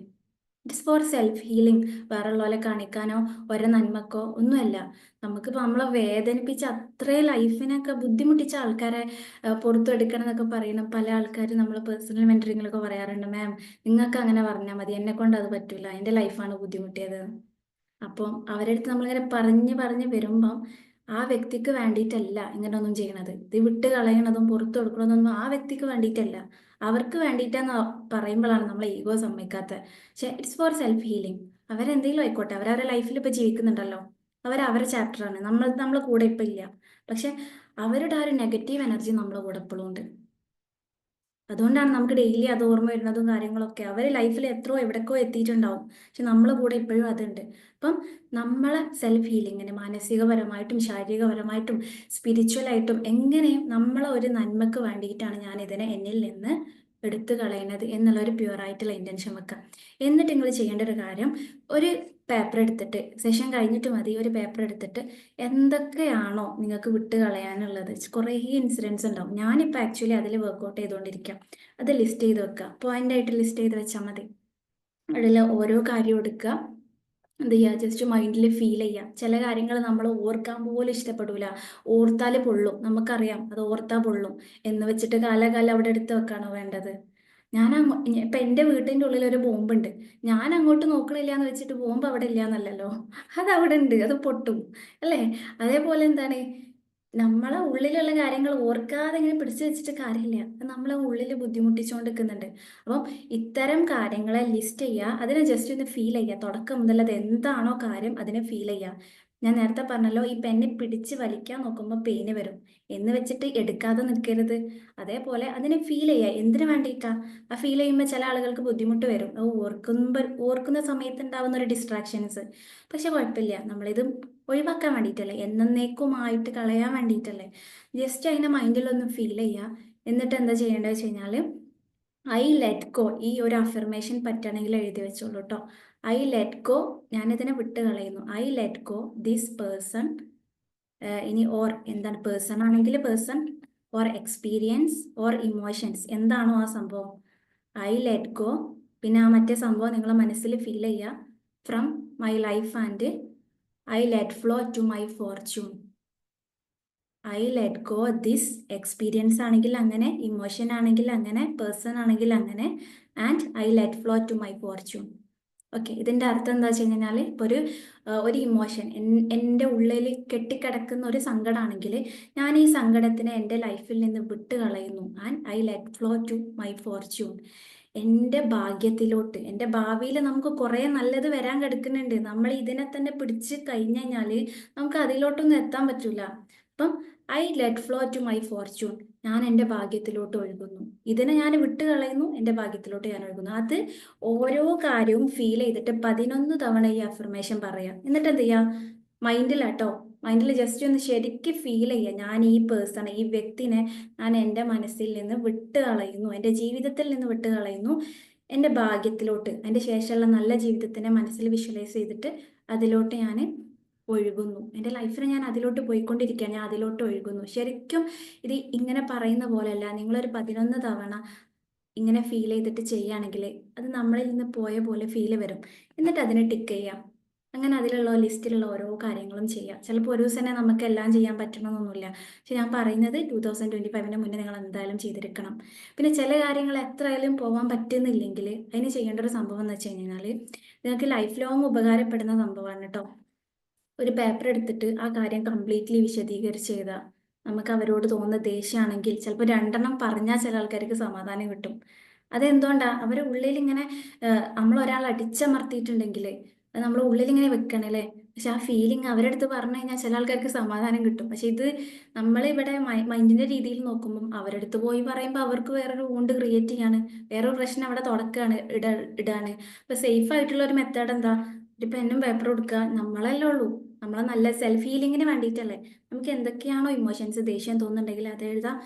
It's for self healing. വേറെയുള്ളവരെ കാണിക്കാനോ ഓരോ നന്മക്കോ ഒന്നുമല്ല. നമുക്കിപ്പോൾ നമ്മളെ വേദനിപ്പിച്ച അത്രയും ലൈഫിനൊക്കെ ബുദ്ധിമുട്ടിച്ച ആൾക്കാരെ പുറത്തെടുക്കണം എന്നൊക്കെ പറയണം. പല ആൾക്കാരും നമ്മൾ പേഴ്സണൽ മെന്ററിങ്ങിലൊക്കെ പറയാറുണ്ട്, മാം നിങ്ങൾക്ക് അങ്ങനെ പറഞ്ഞാൽ മതി, എന്നെ കൊണ്ട് അത് പറ്റില്ല, എൻ്റെ ലൈഫാണ് ബുദ്ധിമുട്ടിയത്. അപ്പം അവരുടെ അടുത്ത് നമ്മളിങ്ങനെ പറഞ്ഞ് പറഞ്ഞ് വരുമ്പം ആ വ്യക്തിക്ക് വേണ്ടിയിട്ടല്ല ഇങ്ങനെയൊന്നും ചെയ്യണത്. ഇത് വിട്ട് കളയണതും പുറത്തു കൊടുക്കണതൊന്നും ആ വ്യക്തിക്ക് വേണ്ടിയിട്ടല്ല, അവർക്ക് വേണ്ടിയിട്ടെന്ന് പറയുമ്പോഴാണ് നമ്മളെ ഈഗോ സമ്മതിക്കാത്തത്. പക്ഷെ ഇറ്റ്സ് ഫോർ സെൽഫ് ഹീലിംഗ്. അവരെന്തെങ്കിലും ആയിക്കോട്ടെ, അവരവരുടെ ലൈഫിൽ ഇപ്പോൾ ജീവിക്കുന്നുണ്ടല്ലോ, അവരുടെ ചാപ്റ്ററാണ്. നമ്മളെ കൂടെ ഇപ്പം ഇല്ല, പക്ഷെ അവരുടെ ആ ഒരു നെഗറ്റീവ് എനർജി നമ്മളെ കൂടെ എപ്പോഴും ഉണ്ട്. അതുകൊണ്ടാണ് നമുക്ക് ഡെയിലി അത് ഓർമ്മ വരുന്നതും കാര്യങ്ങളൊക്കെ. അവർ ലൈഫിൽ എത്രയോ എവിടേക്കോ എത്തിയിട്ടുണ്ടാവും, പക്ഷെ നമ്മളെ കൂടെ ഇപ്പോഴും അതുണ്ട്. അപ്പം നമ്മളെ സെൽഫ് ഹീലിങ്ങിന് മാനസികപരമായിട്ടും ശാരീരികപരമായിട്ടും സ്പിരിച്വലായിട്ടും എങ്ങനെയും നമ്മളെ ഒരു നന്മക്ക് വേണ്ടിയിട്ടാണ് ഞാൻ ഇതിനെ എന്നിൽ നിന്ന് എടുത്തു കളയുന്നത് എന്നുള്ള ഒരു പ്യുവറായിട്ടുള്ള ഇൻറ്റൻഷൻ വെക്കുക. എന്നിട്ട് നിങ്ങൾ ചെയ്യേണ്ട ഒരു കാര്യം, ഒരു പേപ്പർ എടുത്തിട്ട്, സെഷൻ കഴിഞ്ഞിട്ട് മതി, ഒരു പേപ്പർ എടുത്തിട്ട് എന്തൊക്കെയാണോ നിങ്ങൾക്ക് വിട്ട് കളയാനുള്ളത്, കുറേ ഇൻസിഡൻസ് ഉണ്ടാവും. ഞാനിപ്പോൾ ആക്ച്വലി അതിൽ വർക്കൗട്ട് ചെയ്തുകൊണ്ടിരിക്കാം. അത് ലിസ്റ്റ് ചെയ്ത് വെക്കുക, പോയിൻ്റായിട്ട് ലിസ്റ്റ് ചെയ്ത് വെച്ചാൽ മതി. അതിൽ ഓരോ കാര്യം എടുക്കുക, എന്ത് ചെയ്യുക, ജസ്റ്റ് മൈൻഡിൽ ഫീൽ ചെയ്യുക. ചില കാര്യങ്ങൾ നമ്മൾ ഓർക്കാൻ പോലും ഇഷ്ടപ്പെടില്ല, ഓർത്താൽ പൊള്ളും, നമുക്കറിയാം അത് ഓർത്താൽ പൊള്ളും എന്ന് വെച്ചിട്ട് കാലകാലം അവിടെ എടുത്ത് വെക്കാണോ വേണ്ടത്. ഇപ്പം എൻ്റെ വീട്ടിൻ്റെ ഉള്ളിൽ ഒരു ബോംബുണ്ട്, ഞാൻ അങ്ങോട്ട് നോക്കണില്ല എന്ന് വെച്ചിട്ട് ബോംബ് അവിടെ ഇല്ല എന്നല്ലല്ലോ, അത് അവിടെ ഉണ്ട്, അത് പൊട്ടും അല്ലേ. അതേപോലെ എന്താണ്, നമ്മളെ ഉള്ളിലുള്ള കാര്യങ്ങൾ ഓർക്കാതെ ഇങ്ങനെ പിടിച്ചു വെച്ചിട്ട് കാര്യമില്ല, അത് നമ്മളെ ഉള്ളിൽ ബുദ്ധിമുട്ടിച്ചുകൊണ്ട് നിൽക്കുന്നുണ്ട്. അപ്പം ഇത്തരം കാര്യങ്ങളെ ലിസ്റ്റ് ചെയ്യുക, അതിനെ ജസ്റ്റ് ഒന്ന് ഫീൽ ചെയ്യുക. തുടക്കം മുതൽ അത് എന്താണോ കാര്യം അതിനെ ഫീൽ ചെയ്യുക. ഞാൻ നേരത്തെ പറഞ്ഞല്ലോ, ഈ പെന്നെ പിടിച്ച് വലിക്കാൻ നോക്കുമ്പോൾ പെയിന് വരും എന്ന് വെച്ചിട്ട് എടുക്കാതെ നിൽക്കരുത്. അതേപോലെ അതിനെ ഫീൽ ചെയ്യുക. എന്തിനു വേണ്ടിയിട്ടാ ആ ഫീൽ ചെയ്യുമ്പോൾ ചില ആളുകൾക്ക് ബുദ്ധിമുട്ട് വരും, അത് ഓർക്കുന്ന സമയത്ത് ഉണ്ടാവുന്ന ഒരു ഡിസ്ട്രാക്ഷൻസ്. പക്ഷെ കുഴപ്പമില്ല, നമ്മളിത് ഒഴിവാക്കാൻ വേണ്ടിയിട്ടല്ലേ, എന്നേക്കുമായിട്ട് കളയാൻ വേണ്ടിയിട്ടല്ലേ. ജസ്റ്റ് അതിനെ മൈൻഡിലൊന്ന് ഫീൽ ചെയ്യുക. എന്നിട്ട് എന്താ ചെയ്യേണ്ടത് വെച്ച് കഴിഞ്ഞാൽ, ഐ ലെറ്റ് ഗോ, ഈ ഒരു അഫർമേഷൻ പറ്റുകയാണെങ്കിൽ എഴുതി വെച്ചോളൂ കേട്ടോ. ഐ ലെറ്റ് ഗോ, ഞാനിതിനെ വിട്ട് കളയുന്നു. I let go this person. ഇനി ഓർ എന്താണ്, പേഴ്സൺ ആണെങ്കിൽ person, or experience, or emotions, എന്താണോ ആ സംഭവം. ഐ ലെറ്റ് ഗോ, പിന്നെ ആ മറ്റേ സംഭവം നിങ്ങളെ മനസ്സിൽ ഫീൽ ചെയ്യുക. From my life and I let flow to my fortune. I let go this experience ആണെങ്കിൽ അങ്ങനെ, ഇമോഷൻ ആണെങ്കിൽ അങ്ങനെ, പേഴ്സൺ ആണെങ്കിൽ അങ്ങനെ, and I let flow to my fortune. Okay, ഇതിൻ്റെ അർത്ഥം എന്താ വെച്ച് കഴിഞ്ഞാൽ, ഇപ്പോൾ ഒരു ഇമോഷൻ എൻ്റെ ഉള്ളിൽ കെട്ടിക്കിടക്കുന്ന ഒരു സങ്കടമാണെങ്കിൽ, ഞാൻ ഈ സങ്കടത്തിനെ എൻ്റെ ലൈഫിൽ നിന്ന് വിട്ട് കളയുന്നു. And I let flow to my fortune. എൻ്റെ ഭാഗ്യത്തിലോട്ട്, എൻ്റെ ഭാവിയിൽ നമുക്ക് കുറേ നല്ലത് വരാൻ കിടക്കുന്നുണ്ട്. നമ്മൾ ഇതിനെ തന്നെ പിടിച്ച് കഴിഞ്ഞ് കഴിഞ്ഞാൽ നമുക്ക് അതിലോട്ടൊന്നും എത്താൻ പറ്റില്ല. അപ്പം I let flow to my fortune, ഞാൻ എൻ്റെ ഭാഗ്യത്തിലോട്ട് ഒഴുകുന്നു. ഇതിനെ ഞാൻ വിട്ട് കളയുന്നു, എൻ്റെ ഭാഗ്യത്തിലോട്ട് ഞാൻ ഒഴുകുന്നു. അത് ഓരോ കാര്യവും ഫീൽ ചെയ്തിട്ട് 11 തവണ ഈ അഫർമേഷൻ പറയാം. എന്നിട്ട് എന്ത് ചെയ്യുക, മൈൻഡിലാട്ടോ, മൈൻഡിൽ ജസ്റ്റ് ഒന്ന് ശരിക്കും ഫീൽ ചെയ്യുക. ഞാൻ ഈ പേഴ്സൺ, ഈ വ്യക്തിനെ ഞാൻ എൻ്റെ മനസ്സിൽ നിന്ന് വിട്ട് കളയുന്നു, എൻ്റെ ജീവിതത്തിൽ നിന്ന് വിട്ട് കളയുന്നു, എൻ്റെ ഭാഗ്യത്തിലോട്ട്, അതിൻ്റെ ശേഷമുള്ള നല്ല ജീവിതത്തിനെ മനസ്സിൽ വിഷ്വലൈസ് ചെയ്തിട്ട് അതിലോട്ട് ഞാൻ ഒഴുകുന്നു. എൻ്റെ ലൈഫിൽ ഞാൻ അതിലോട്ട് പോയിക്കൊണ്ടിരിക്കുകയാണ്, ഞാൻ അതിലോട്ട് ഒഴുകുന്നു. ശരിക്കും ഇത് ഇങ്ങനെ പറയുന്ന പോലെയല്ല, നിങ്ങളൊരു 11 തവണ ഇങ്ങനെ ഫീൽ ചെയ്തിട്ട് ചെയ്യുകയാണെങ്കിൽ അത് നമ്മളിൽ നിന്ന് പോയ പോലെ ഫീൽ വരും. എന്നിട്ട് അതിനെ ടിക്ക് ചെയ്യാം. അങ്ങനെ അതിലുള്ള ലിസ്റ്റിലുള്ള ഓരോ കാര്യങ്ങളും ചെയ്യാം. ചിലപ്പോൾ ഒരു ദിവസം തന്നെ നമുക്ക് എല്ലാം ചെയ്യാൻ പറ്റണമെന്നൊന്നുമില്ല, പക്ഷെ ഞാൻ പറയുന്നത് 2025 മുന്നേ നിങ്ങൾ എന്തായാലും ചെയ്തിരിക്കണം. പിന്നെ ചില കാര്യങ്ങൾ എത്രയായാലും പോകാൻ പറ്റുന്നില്ലെങ്കിൽ അതിന് ചെയ്യേണ്ട ഒരു സംഭവം എന്ന് വെച്ച് കഴിഞ്ഞാൽ, നിങ്ങൾക്ക് ലൈഫ് ലോങ് ഉപകാരപ്പെടുന്ന സംഭവമാണ് കേട്ടോ. ഒരു പേപ്പർ എടുത്തിട്ട് ആ കാര്യം കംപ്ലീറ്റ്ലി വിശദീകരിച്ച് എഴുതുക. നമുക്ക് അവരോട് തോന്നുന്ന ദേഷ്യമാണെങ്കിൽ ചിലപ്പോൾ 2 പറഞ്ഞാൽ ചില ആൾക്കാർക്ക് സമാധാനം കിട്ടും. അതെന്തുകൊണ്ടാണ്, അവരുടെ ഉള്ളിൽ ഇങ്ങനെ നമ്മൾ ഒരാൾ അടിച്ചമർത്തിയിട്ടുണ്ടെങ്കിൽ അത് നമ്മുടെ ഉള്ളിൽ ഇങ്ങനെ വെക്കണം അല്ലേ. പക്ഷെ ആ ഫീലിംഗ് അവരുടെ അടുത്ത് പറഞ്ഞു കഴിഞ്ഞാൽ ചില ആൾക്കാർക്ക് സമാധാനം കിട്ടും. പക്ഷെ ഇത് നമ്മളിവിടെ മൈൻഡിന്റെ രീതിയിൽ നോക്കുമ്പം അവരുടെ അടുത്ത് പോയി പറയുമ്പോൾ അവർക്ക് വേറൊരു വോണ്ട് ക്രിയേറ്റ് ചെയ്യാണ്, വേറൊരു പ്രശ്നം അവിടെ തുടക്കാണ്, ഇടാണ്. അപ്പൊ സേഫ് ആയിട്ടുള്ള ഒരു മെത്തേഡ് എന്താ? ഒരു പെന്നും പേപ്പറും എടുക്കുക, നമ്മളല്ലേ ഉള്ളൂ, നമ്മളെ നല്ല സെൽഫ് ഹീലിങ്ങിന് വേണ്ടിയിട്ടല്ലേ. നമുക്ക് എന്തൊക്കെയാണോ ഇമോഷൻസ്, ദേഷ്യം തോന്നുന്നുണ്ടെങ്കിൽ അത് എഴുതാം.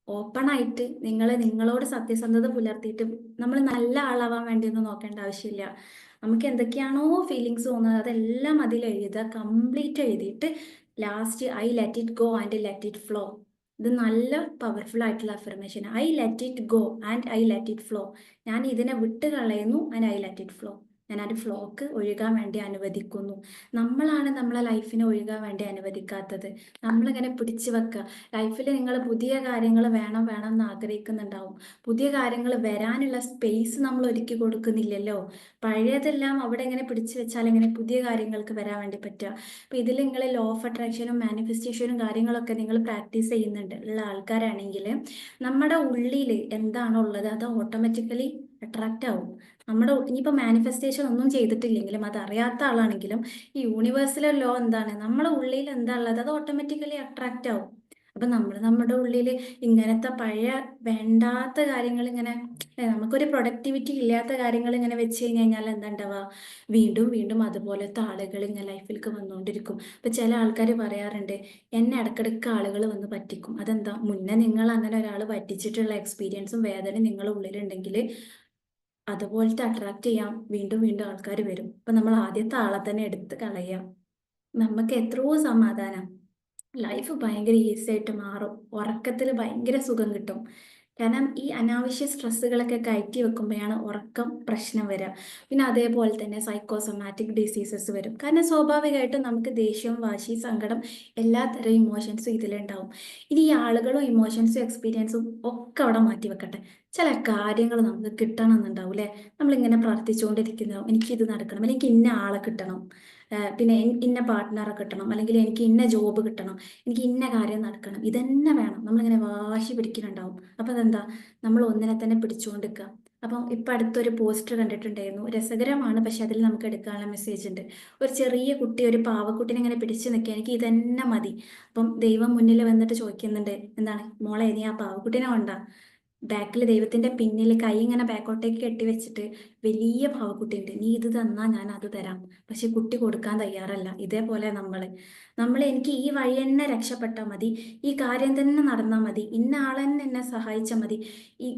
ഓപ്പൺ ആയിട്ട് നിങ്ങളോട് സത്യസന്ധത പുലർത്തിയിട്ട് നമ്മൾ നല്ല ആളാവാൻ വേണ്ടി ഒന്നും നോക്കേണ്ട ആവശ്യമില്ല. നമുക്ക് എന്തൊക്കെയാണോ ഫീലിങ്സ് തോന്നുന്നത് അതെല്ലാം അതിൽ എഴുതുക, കംപ്ലീറ്റ് എഴുതിയിട്ട് last I let it go and let it flow. ഇത് നല്ല പവർഫുൾ ആയിട്ടുള്ള affirmation. I let it go and I let it flow. ഞാൻ ഇതിനെ വിട്ട് കളയുന്നു and I let it flow. ഞാൻ ആ ഒരു ഫ്ലോക്ക് ഒഴുകാൻ വേണ്ടി അനുവദിക്കുന്നു. നമ്മളാണ് നമ്മളെ ലൈഫിനെ ഒഴുകാൻ വേണ്ടി അനുവദിക്കാത്തത്. നമ്മളിങ്ങനെ പിടിച്ചു വെക്കുക. ലൈഫിൽ നിങ്ങൾ പുതിയ കാര്യങ്ങൾ വേണം എന്ന് ആഗ്രഹിക്കുന്നുണ്ടാവും. പുതിയ കാര്യങ്ങൾ വരാനുള്ള സ്പേസ് നമ്മൾ ഒരുക്കി കൊടുക്കുന്നില്ലല്ലോ. പഴയതെല്ലാം അവിടെ ഇങ്ങനെ പിടിച്ചു വെച്ചാൽ എങ്ങനെ പുതിയ കാര്യങ്ങൾക്ക് വരാൻ വേണ്ടി പറ്റുക? അപ്പൊ ഇതിൽ നിങ്ങൾ ലോ ഓഫ് അട്രാക്ഷനും മാനിഫെസ്റ്റേഷനും കാര്യങ്ങളൊക്കെ നിങ്ങൾ പ്രാക്ടീസ് ചെയ്യുന്നുണ്ട് ഉള്ള ആൾക്കാരാണെങ്കിൽ നമ്മുടെ ഉള്ളിൽ എന്താണോ ഉള്ളത് അത് ഓട്ടോമാറ്റിക്കലി അട്രാക്റ്റ് ആവും. ഇനിയിപ്പോൾ മാനിഫെസ്റ്റേഷൻ ഒന്നും ചെയ്തിട്ടില്ലെങ്കിലും അത് അറിയാത്ത ആളാണെങ്കിലും ഈ യൂണിവേഴ്സിലെ ലോ എന്താണ്, നമ്മുടെ ഉള്ളിൽ എന്താ ഉള്ളത് അത് ഓട്ടോമാറ്റിക്കലി അട്രാക്റ്റ് ആവും. അപ്പൊ നമ്മുടെ ഉള്ളിൽ ഇങ്ങനത്തെ പഴയ വേണ്ടാത്ത കാര്യങ്ങൾ ഇങ്ങനെ നമുക്കൊരു പ്രൊഡക്ടിവിറ്റി ഇല്ലാത്ത കാര്യങ്ങൾ ഇങ്ങനെ വെച്ച് കഴിഞ്ഞാൽ എന്താ ഉണ്ടാവുക? വീണ്ടും വീണ്ടും അതുപോലത്തെ ആളുകൾ ഇങ്ങനെ ലൈഫിലേക്ക് വന്നുകൊണ്ടിരിക്കും. ഇപ്പൊ ചില ആൾക്കാർ പറയാറുണ്ട്, എന്നെ ഇടക്കിടക്ക് ആളുകൾ വന്ന് പറ്റിക്കും. അതെന്താ? മുന്നേ നിങ്ങൾ അങ്ങനെ ഒരാൾ പറ്റിച്ചിട്ടുള്ള എക്സ്പീരിയൻസും വേദനയും നിങ്ങളുടെ ഉള്ളിലുണ്ടെങ്കിൽ അതുപോലത്തെ അട്രാക്ട് ചെയ്യാൻ വീണ്ടും വീണ്ടും ആൾക്കാർ വരും. അപ്പൊ നമ്മൾ ആദ്യത്തെ ആളെ തന്നെ എടുത്ത് കളയാം. നമുക്ക് എത്രയോ സമാധാനം, ലൈഫ് ഭയങ്കര ഈസി ആയിട്ട് മാറും. ഉറക്കത്തിൽ ഭയങ്കര സുഖം കിട്ടും. കാരണം ഈ അനാവശ്യ സ്ട്രെസ്സുകളൊക്കെ കയറ്റി വെക്കുമ്പോഴാണ് ഉറക്കം പ്രശ്നം വരിക. പിന്നെ അതേപോലെ തന്നെ സൈക്കോസൊമാറ്റിക് ഡിസീസസ് വരും. കാരണം സ്വാഭാവികമായിട്ടും നമുക്ക് ദേഷ്യം, വാശി, സങ്കടം എല്ലാത്തരം ഇമോഷൻസും ഇതിലുണ്ടാവും. ഇനി ഈ ആളുകളും ഇമോഷൻസും എക്സ്പീരിയൻസും ഒക്കെ അവിടെ മാറ്റി വെക്കട്ടെ. ചില കാര്യങ്ങൾ നമുക്ക് കിട്ടണം എന്നുണ്ടാവും അല്ലേ. നമ്മളിങ്ങനെ പ്രാർത്ഥിച്ചുകൊണ്ടിരിക്കുന്നതാവും, എനിക്കിത് നടക്കണം, എനിക്ക് ഇന്ന ആളെ കിട്ടണം, പിന്നെ ഇന്ന പാർട്ട്ണറെ കിട്ടണം, അല്ലെങ്കിൽ എനിക്ക് ഇന്ന ജോബ് കിട്ടണം, എനിക്ക് ഇന്ന കാര്യം നടക്കണം, ഇതന്നെ വേണം. നമ്മളിങ്ങനെ വാശി പിടിക്കുന്നുണ്ടാവും. അപ്പം അതെന്താ? നമ്മൾ ഒന്നിനെ തന്നെ പിടിച്ചുകൊണ്ടിരിക്കുക. അപ്പം ഇപ്പം അടുത്തൊരു പോസ്റ്റർ കണ്ടിട്ടുണ്ടായിരുന്നു, രസകരമാണ്. പക്ഷെ അതിൽ നമുക്ക് എടുക്കാനുള്ള മെസ്സേജ് ഉണ്ട്. ഒരു ചെറിയ കുട്ടി ഒരു പാവക്കുട്ടിനെ ഇങ്ങനെ പിടിച്ചു നിൽക്കുക, എനിക്ക് ഇതന്നെ മതി. അപ്പം ദൈവം മുന്നിൽ വന്നിട്ട് ചോദിക്കുന്നുണ്ട്, എന്താണ് മോളെ നീ ആ പാവക്കുട്ടിനെ കൊണ്ടാ? ബാക്കിൽ ദൈവത്തിന്റെ പിന്നിൽ കൈ ഇങ്ങനെ ബാക്കോട്ടേക്ക് കെട്ടി വെച്ചിട്ട് വലിയ പാവക്കുട്ടി ഉണ്ട്, നീ ഇത് തന്നാ ഞാൻ അത് തരാം. പക്ഷെ കുട്ടി കൊടുക്കാൻ തയ്യാറല്ല. ഇതേപോലെ നമ്മൾ എനിക്ക് ഈ വഴി തന്നെ രക്ഷപ്പെട്ടാൽ മതി, ഈ കാര്യം തന്നെ നടന്നാൽ മതി, ഇന്ന ആളെന്നെ എന്നെ സഹായിച്ചാൽ മതി,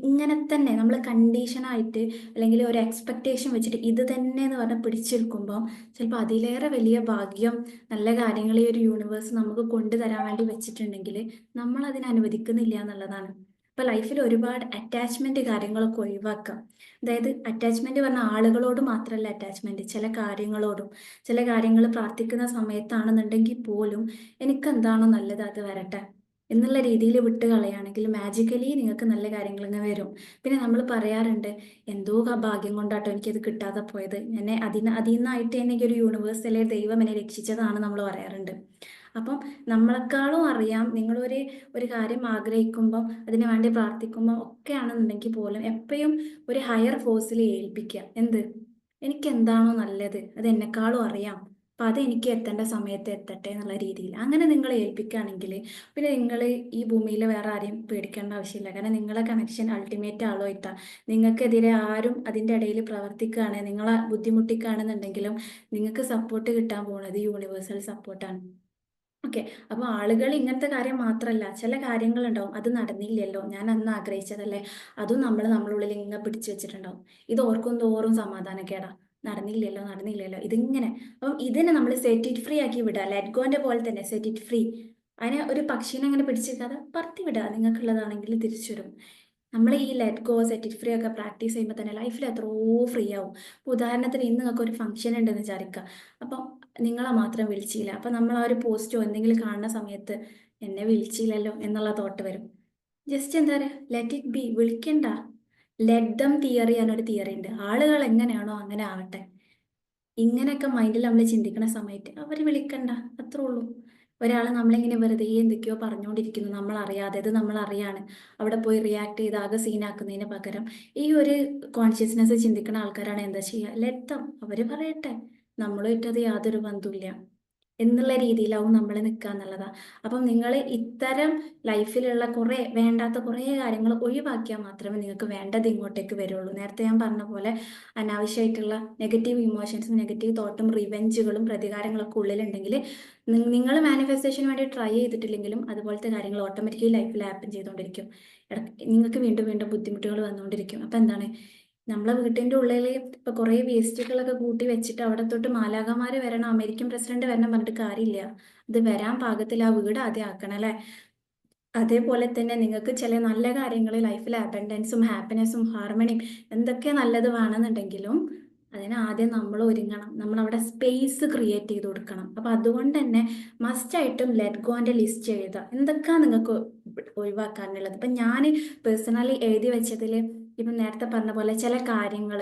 ഇങ്ങനെ തന്നെ നമ്മൾ കണ്ടീഷനായിട്ട് അല്ലെങ്കിൽ ഒരു എക്സ്പെക്റ്റേഷൻ വെച്ചിട്ട് ഇത് തന്നെ എന്ന് പറഞ്ഞ് പിടിച്ചെടുക്കുമ്പോൾ ചിലപ്പോൾ അതിലേറെ വലിയ ഭാഗ്യം, നല്ല കാര്യങ്ങൾ ഈ ഒരു യൂണിവേഴ്സ് നമുക്ക് കൊണ്ടുതരാൻ വേണ്ടി വെച്ചിട്ടുണ്ടെങ്കിൽ നമ്മൾ അതിനെ അനുവദിക്കുന്നില്ല എന്നുള്ളതാണ്. ഇപ്പൊ ലൈഫിൽ ഒരുപാട് അറ്റാച്ച്മെന്റ് കാര്യങ്ങളൊക്കെ ഒഴിവാക്കാം. അതായത് അറ്റാച്ച്മെന്റ് പറഞ്ഞ ആളുകളോട് മാത്രമല്ല അറ്റാച്ച്മെന്റ്, ചില കാര്യങ്ങൾ പ്രാർത്ഥിക്കുന്ന സമയത്താണെന്നുണ്ടെങ്കിൽ പോലും എനിക്ക് എന്താണോ നല്ലത് അത് വരട്ടെ എന്നുള്ള രീതിയിൽ വിട്ട് കളയുകയാണെങ്കിൽ മാജിക്കലി നിങ്ങൾക്ക് നല്ല കാര്യങ്ങൾ ഇങ്ങനെ വരും. പിന്നെ നമ്മൾ പറയാറുണ്ട്, എന്തോ ഭാഗ്യം കൊണ്ടാട്ടോ എനിക്കത് കിട്ടാതെ പോയത്, എന്നെ അതിൽ നിന്നായിട്ട് എനിക്ക് ഒരു യൂണിവേഴ്സ് അല്ലെങ്കിൽ ദൈവം എന്നെ രക്ഷിച്ചതാണ് നമ്മൾ പറയാറുണ്ട്. അപ്പം നമ്മളെക്കാളും അറിയാം ഒരു കാര്യം ആഗ്രഹിക്കുമ്പോൾ അതിനു വേണ്ടി പ്രാർത്ഥിക്കുമ്പോൾ ഒക്കെ ആണെന്നുണ്ടെങ്കിൽ പോലും എപ്പോഴും ഒരു ഹയർ ഫോഴ്സിൽ ഏൽപ്പിക്കുക. എന്ത്? എനിക്ക് എന്താണോ നല്ലത് അത് എന്നെക്കാളും അറിയാം, അപ്പം അതെനിക്ക് എത്തേണ്ട സമയത്ത് എത്തട്ടെ എന്നുള്ള രീതിയിൽ അങ്ങനെ നിങ്ങൾ ഏൽപ്പിക്കുകയാണെങ്കിൽ പിന്നെ നിങ്ങൾ ഈ ഭൂമിയിൽ വേറെ ആരെയും പേടിക്കേണ്ട ആവശ്യമില്ല. കാരണം നിങ്ങളെ കണക്ഷൻ അൾട്ടിമേറ്റ് ആളുമായിട്ടാണ്. നിങ്ങൾക്കെതിരെ ആരും അതിൻ്റെ ഇടയിൽ പ്രവർത്തിക്കുകയാണ്, നിങ്ങളെ ബുദ്ധിമുട്ടിക്കുകയാണെന്നുണ്ടെങ്കിലും നിങ്ങൾക്ക് സപ്പോർട്ട് കിട്ടാൻ പോകുന്നത് യൂണിവേഴ്സൽ സപ്പോർട്ടാണ്. ഓക്കെ. അപ്പോൾ ആളുകൾ ഇങ്ങനത്തെ കാര്യം മാത്രമല്ല, ചില കാര്യങ്ങളുണ്ടാവും, അത് നടന്നില്ലല്ലോ, ഞാൻ അന്ന് ആഗ്രഹിച്ചതല്ലേ, അതും നമ്മളുള്ളിൽ ഇങ്ങനെ പിടിച്ചു വെച്ചിട്ടുണ്ടാവും. ഇത് ഓർക്കും തോറും സമാധാനക്കേടാ, നടന്നില്ലല്ലോ ഇതിങ്ങനെ. അപ്പം ഇതിനെ നമ്മൾ സെറ്റ് ഇറ്റ് ഫ്രീ ആക്കി വിടുക. ലെറ്റ് ഗോന്റെ പോലെ തന്നെ സെറ്റ് ഇറ്റ് ഫ്രീ. അതിനെ ഒരു പക്ഷിനെ അങ്ങനെ പിടിച്ചിരിക്കാതെ പറത്തി വിടുക. നിങ്ങൾക്കുള്ളതാണെങ്കിൽ തിരിച്ചു വരും. നമ്മൾ ഈ let go, set it free ഒക്കെ പ്രാക്ടീസ് ചെയ്യുമ്പോൾ തന്നെ ലൈഫിൽ എത്രയോ ഫ്രീ ആവും. ഉദാഹരണത്തിന് ഇന്ന് നിങ്ങൾക്ക് ഒരു ഫംഗ്ഷൻ ഉണ്ടെന്ന് വിചാരിക്കുക. അപ്പം നിങ്ങളെ മാത്രം വിളിച്ചില്ല. അപ്പം നമ്മൾ ആ ഒരു പോസ്റ്റോ എന്തെങ്കിലും കാണുന്ന സമയത്ത് എന്നെ വിളിച്ചില്ലല്ലോ എന്നുള്ള തോട്ട് വരും. ജസ്റ്റ് എന്താ പറയുക, ലെറ്റ് ഇറ്റ് ബി. വിളിക്കണ്ട. ലെറ്റ് ദം തിയറി എന്നൊരു തിയറി ഉണ്ട്. ആളുകൾ എങ്ങനെയാണോ അങ്ങനെ ആവട്ടെ. ഇങ്ങനെയൊക്കെ മൈൻഡിൽ നമ്മൾ ചിന്തിക്കുന്ന സമയത്ത് അവർ വിളിക്കണ്ട, അത്രേ ഉള്ളൂ. ഒരാൾ നമ്മളിങ്ങനെ വെറുതെ എന്തൊക്കെയോ പറഞ്ഞുകൊണ്ടിരിക്കുന്നു, നമ്മൾ അറിയാതെ, അത് നമ്മൾ അറിയാണ്, അവിടെ പോയി റിയാക്ട് ചെയ്ത് ആകെ സീനാക്കുന്നതിന് പകരം ഈ ഒരു കോൺഷ്യസ്നെസ് ചിന്തിക്കുന്ന ആൾക്കാരാണ് എന്താ ചെയ്യുക? ലെറ്റ് ദം, അവർ പറയട്ടെ, നമ്മളുമായിട്ട് അത് യാതൊരു ബന്ധവുമില്ല എന്നുള്ള രീതിയിലാവും നമ്മൾ നിൽക്കുക എന്നുള്ളതാ. അപ്പം നിങ്ങൾ ഇത്തരം ലൈഫിലുള്ള കുറേ വേണ്ടാത്ത കുറേ കാര്യങ്ങൾ ഒഴിവാക്കിയാൽ മാത്രമേ നിങ്ങൾക്ക് വേണ്ടത് ഇങ്ങോട്ടേക്ക് വരുള്ളൂ. നേരത്തെ ഞാൻ പറഞ്ഞ പോലെ അനാവശ്യമായിട്ടുള്ള നെഗറ്റീവ് ഇമോഷൻസും നെഗറ്റീവ് തോട്ടും റിവെഞ്ചുകളും പ്രതികാരങ്ങളൊക്കെ ഉള്ളിലുണ്ടെങ്കിൽ നിങ്ങൾ മാനിഫെസ്റ്റേഷന് വേണ്ടി ട്രൈ ചെയ്തിട്ടില്ലെങ്കിലും അതുപോലത്തെ കാര്യങ്ങൾ ഓട്ടോമാറ്റിക്കലി ലൈഫിൽ ഹാപ്പൻ ചെയ്തുകൊണ്ടിരിക്കും. നിങ്ങൾക്ക് വീണ്ടും വീണ്ടും ബുദ്ധിമുട്ടുകൾ വന്നുകൊണ്ടിരിക്കും. അപ്പം എന്താണ്, നമ്മളെ വീട്ടിൻ്റെ ഉള്ളിൽ ഇപ്പൊ കുറേ വേസ്റ്റുകളൊക്കെ കൂട്ടി വെച്ചിട്ട് അവിടെ തൊട്ട് മാലാഖമാര് വരണം, അമേരിക്കൻ പ്രസിഡന്റ് വരണം പറഞ്ഞിട്ട് കാര്യമില്ല. അത് വരാൻ പാകത്തിൽ ആ വീട് ആദ്യം ആക്കണം അല്ലേ. അതേപോലെ തന്നെ നിങ്ങൾക്ക് ചില നല്ല കാര്യങ്ങൾ ലൈഫിൽ അബൻഡൻസും ഹാപ്പിനെസ്സും ഹാർമണിയും എന്തൊക്കെ നല്ലത് വേണമെന്നുണ്ടെങ്കിലും അതിന് ആദ്യം നമ്മൾ ഒരുങ്ങണം. നമ്മൾ അവിടെ സ്പേസ് ക്രിയേറ്റ് ചെയ്ത് കൊടുക്കണം. അപ്പൊ അതുകൊണ്ട് തന്നെ മസ്റ്റായിട്ടും ലെറ്റ് ഗോന്റെ ലിസ്റ്റ് എഴുതുക. എന്തൊക്കെയാണ് നിങ്ങൾക്ക് ഒഴിവാക്കാനുള്ളത്. ഇപ്പൊ ഞാൻ പേഴ്സണലി എഴുതി വെച്ചതിൽ ഇപ്പം നേരത്തെ പറഞ്ഞ പോലെ ചില കാര്യങ്ങൾ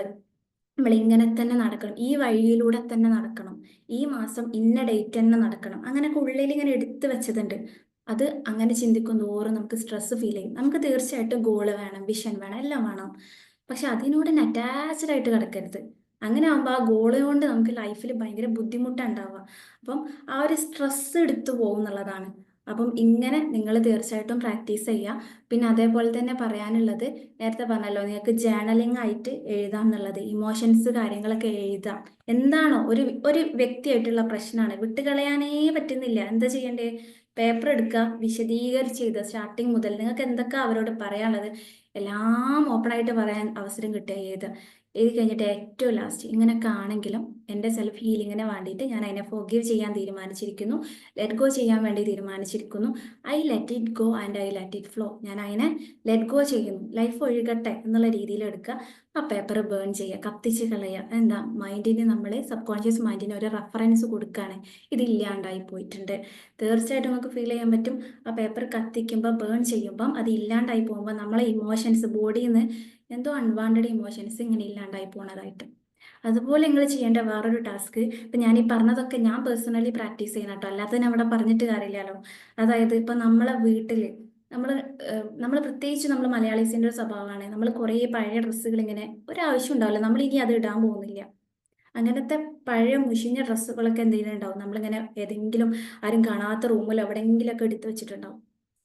നമ്മൾ ഇങ്ങനെ തന്നെ നടക്കണം, ഈ വഴിയിലൂടെ തന്നെ നടക്കണം, ഈ മാസം ഇന്ന ഡേറ്റ് തന്നെ നടക്കണം, അങ്ങനെയൊക്കെ ഉള്ളിൽ ഇങ്ങനെ എടുത്തു വെച്ചതുണ്ട്. അത് അങ്ങനെ ചിന്തിക്കും തോറും നമുക്ക് സ്ട്രെസ് ഫീൽ ചെയ്യും. നമുക്ക് തീർച്ചയായിട്ടും ഗോള് വേണം, വിഷൻ വേണം, എല്ലാം വേണം. പക്ഷെ അതിനോട് അറ്റാച്ച്ഡ് ആയിട്ട് കിടക്കരുത്. അങ്ങനെ ആകുമ്പോൾ ആ ഗോള് കൊണ്ട് നമുക്ക് ലൈഫിൽ ഭയങ്കര ബുദ്ധിമുട്ടുണ്ടാവുക. അപ്പം ആ ഒരു സ്ട്രെസ് എടുത്തു പോകും എന്നുള്ളതാണ്. അപ്പം ഇങ്ങനെ നിങ്ങൾ തീർച്ചയായിട്ടും പ്രാക്ടീസ് ചെയ്യുക. പിന്നെ അതേപോലെ തന്നെ പറയാനുള്ളത്, നേരത്തെ പറഞ്ഞല്ലോ നിങ്ങൾക്ക് ജേർണലിംഗ് ആയിട്ട് എഴുതാം എന്നുള്ളത്, ഇമോഷൻസ് കാര്യങ്ങളൊക്കെ എഴുതാം. എന്താണോ ഒരു വ്യക്തിയായിട്ടുള്ള പ്രശ്നമാണ്, വിട്ടുകളയാനേ പറ്റുന്നില്ല, എന്താ ചെയ്യണ്ടേ? പേപ്പർ എടുക്കുക, വിശദീകരിച്ച് എഴുതുക. സ്റ്റാർട്ടിങ് മുതൽ നിങ്ങൾക്ക് എന്തൊക്കെ അവരോട് പറയാനുള്ളത് എല്ലാം ഓപ്പണായിട്ട് പറയാൻ അവസരം കിട്ടുക. എഴുതി കഴിഞ്ഞിട്ട് ഏറ്റവും ലാസ്റ്റ് ഇങ്ങനെയൊക്കെ ആണെങ്കിലും എൻ്റെ സെൽഫ് ഹീലിങ്ങിന് വേണ്ടിയിട്ട് ഞാൻ അതിനെ ഫോർഗീവ് ചെയ്യാൻ തീരുമാനിച്ചിരിക്കുന്നു, ലെറ്റ് ഗോ ചെയ്യാൻ വേണ്ടി തീരുമാനിച്ചിരിക്കുന്നു. I let it go and I let it flow. ഞാൻ അതിനെ ലെറ്റ് ഗോ ചെയ്യുന്നു, ലൈഫ് ഒഴുകട്ടെ എന്നുള്ള രീതിയിൽ എടുക്കുക. ആ പേപ്പർ ബേൺ ചെയ്യുക, കത്തിച്ച് കളയുക. എന്താ, മൈൻഡിന് നമ്മൾ സബ് കോൺഷ്യസ് മൈൻഡിന് ഒരു റെഫറൻസ് കൊടുക്കുകയാണ്, ഇതില്ലാണ്ടായി പോയിട്ടുണ്ട്. തീർച്ചയായിട്ടും നമുക്ക് ഫീൽ ചെയ്യാൻ പറ്റും. ആ പേപ്പർ കത്തിക്കുമ്പോൾ ബേൺ ചെയ്യുമ്പം അത് ഇല്ലാണ്ടായി പോകുമ്പോൾ നമ്മളെ ഇമോഷൻസ് ബോഡിയിൽ നിന്ന് എന്തോ അൺവാണ്ടഡ് ഇമോഷൻസ് ഇങ്ങനെ ഇല്ലാണ്ടായി പോകുന്നതായിട്ട്. അതുപോലെ നിങ്ങൾ ചെയ്യേണ്ട വേറൊരു ടാസ്ക്, ഇപ്പം ഞാൻ ഈ പറഞ്ഞതൊക്കെ ഞാൻ പേഴ്സണലി പ്രാക്ടീസ് ചെയ്യുന്ന കേട്ടോ, അല്ലാതെ ഞാൻ അവിടെ പറഞ്ഞിട്ട് കാര്യമില്ലല്ലോ. അതായത് ഇപ്പം നമ്മളെ വീട്ടിൽ നമ്മൾ പ്രത്യേകിച്ച് നമ്മൾ മലയാളീസിൻ്റെ ഒരു സ്വഭാവമാണ്, നമ്മൾ കുറേ പഴയ ഡ്രസ്സുകൾ ഇങ്ങനെ ഒരാവശ്യം ഉണ്ടാവില്ല, നമ്മൾ ഇനി അത് ഇടാൻ പോകുന്നില്ല. അങ്ങനത്തെ പഴയ മുഷിഞ്ഞ ഡ്രസ്സുകളൊക്കെ എന്തെങ്കിലും ഉണ്ടാവും, നമ്മളിങ്ങനെ ഏതെങ്കിലും ആരും കാണാത്ത റൂമിൽ എവിടെയെങ്കിലുമൊക്കെ എടുത്തു വെച്ചിട്ടുണ്ടാവും.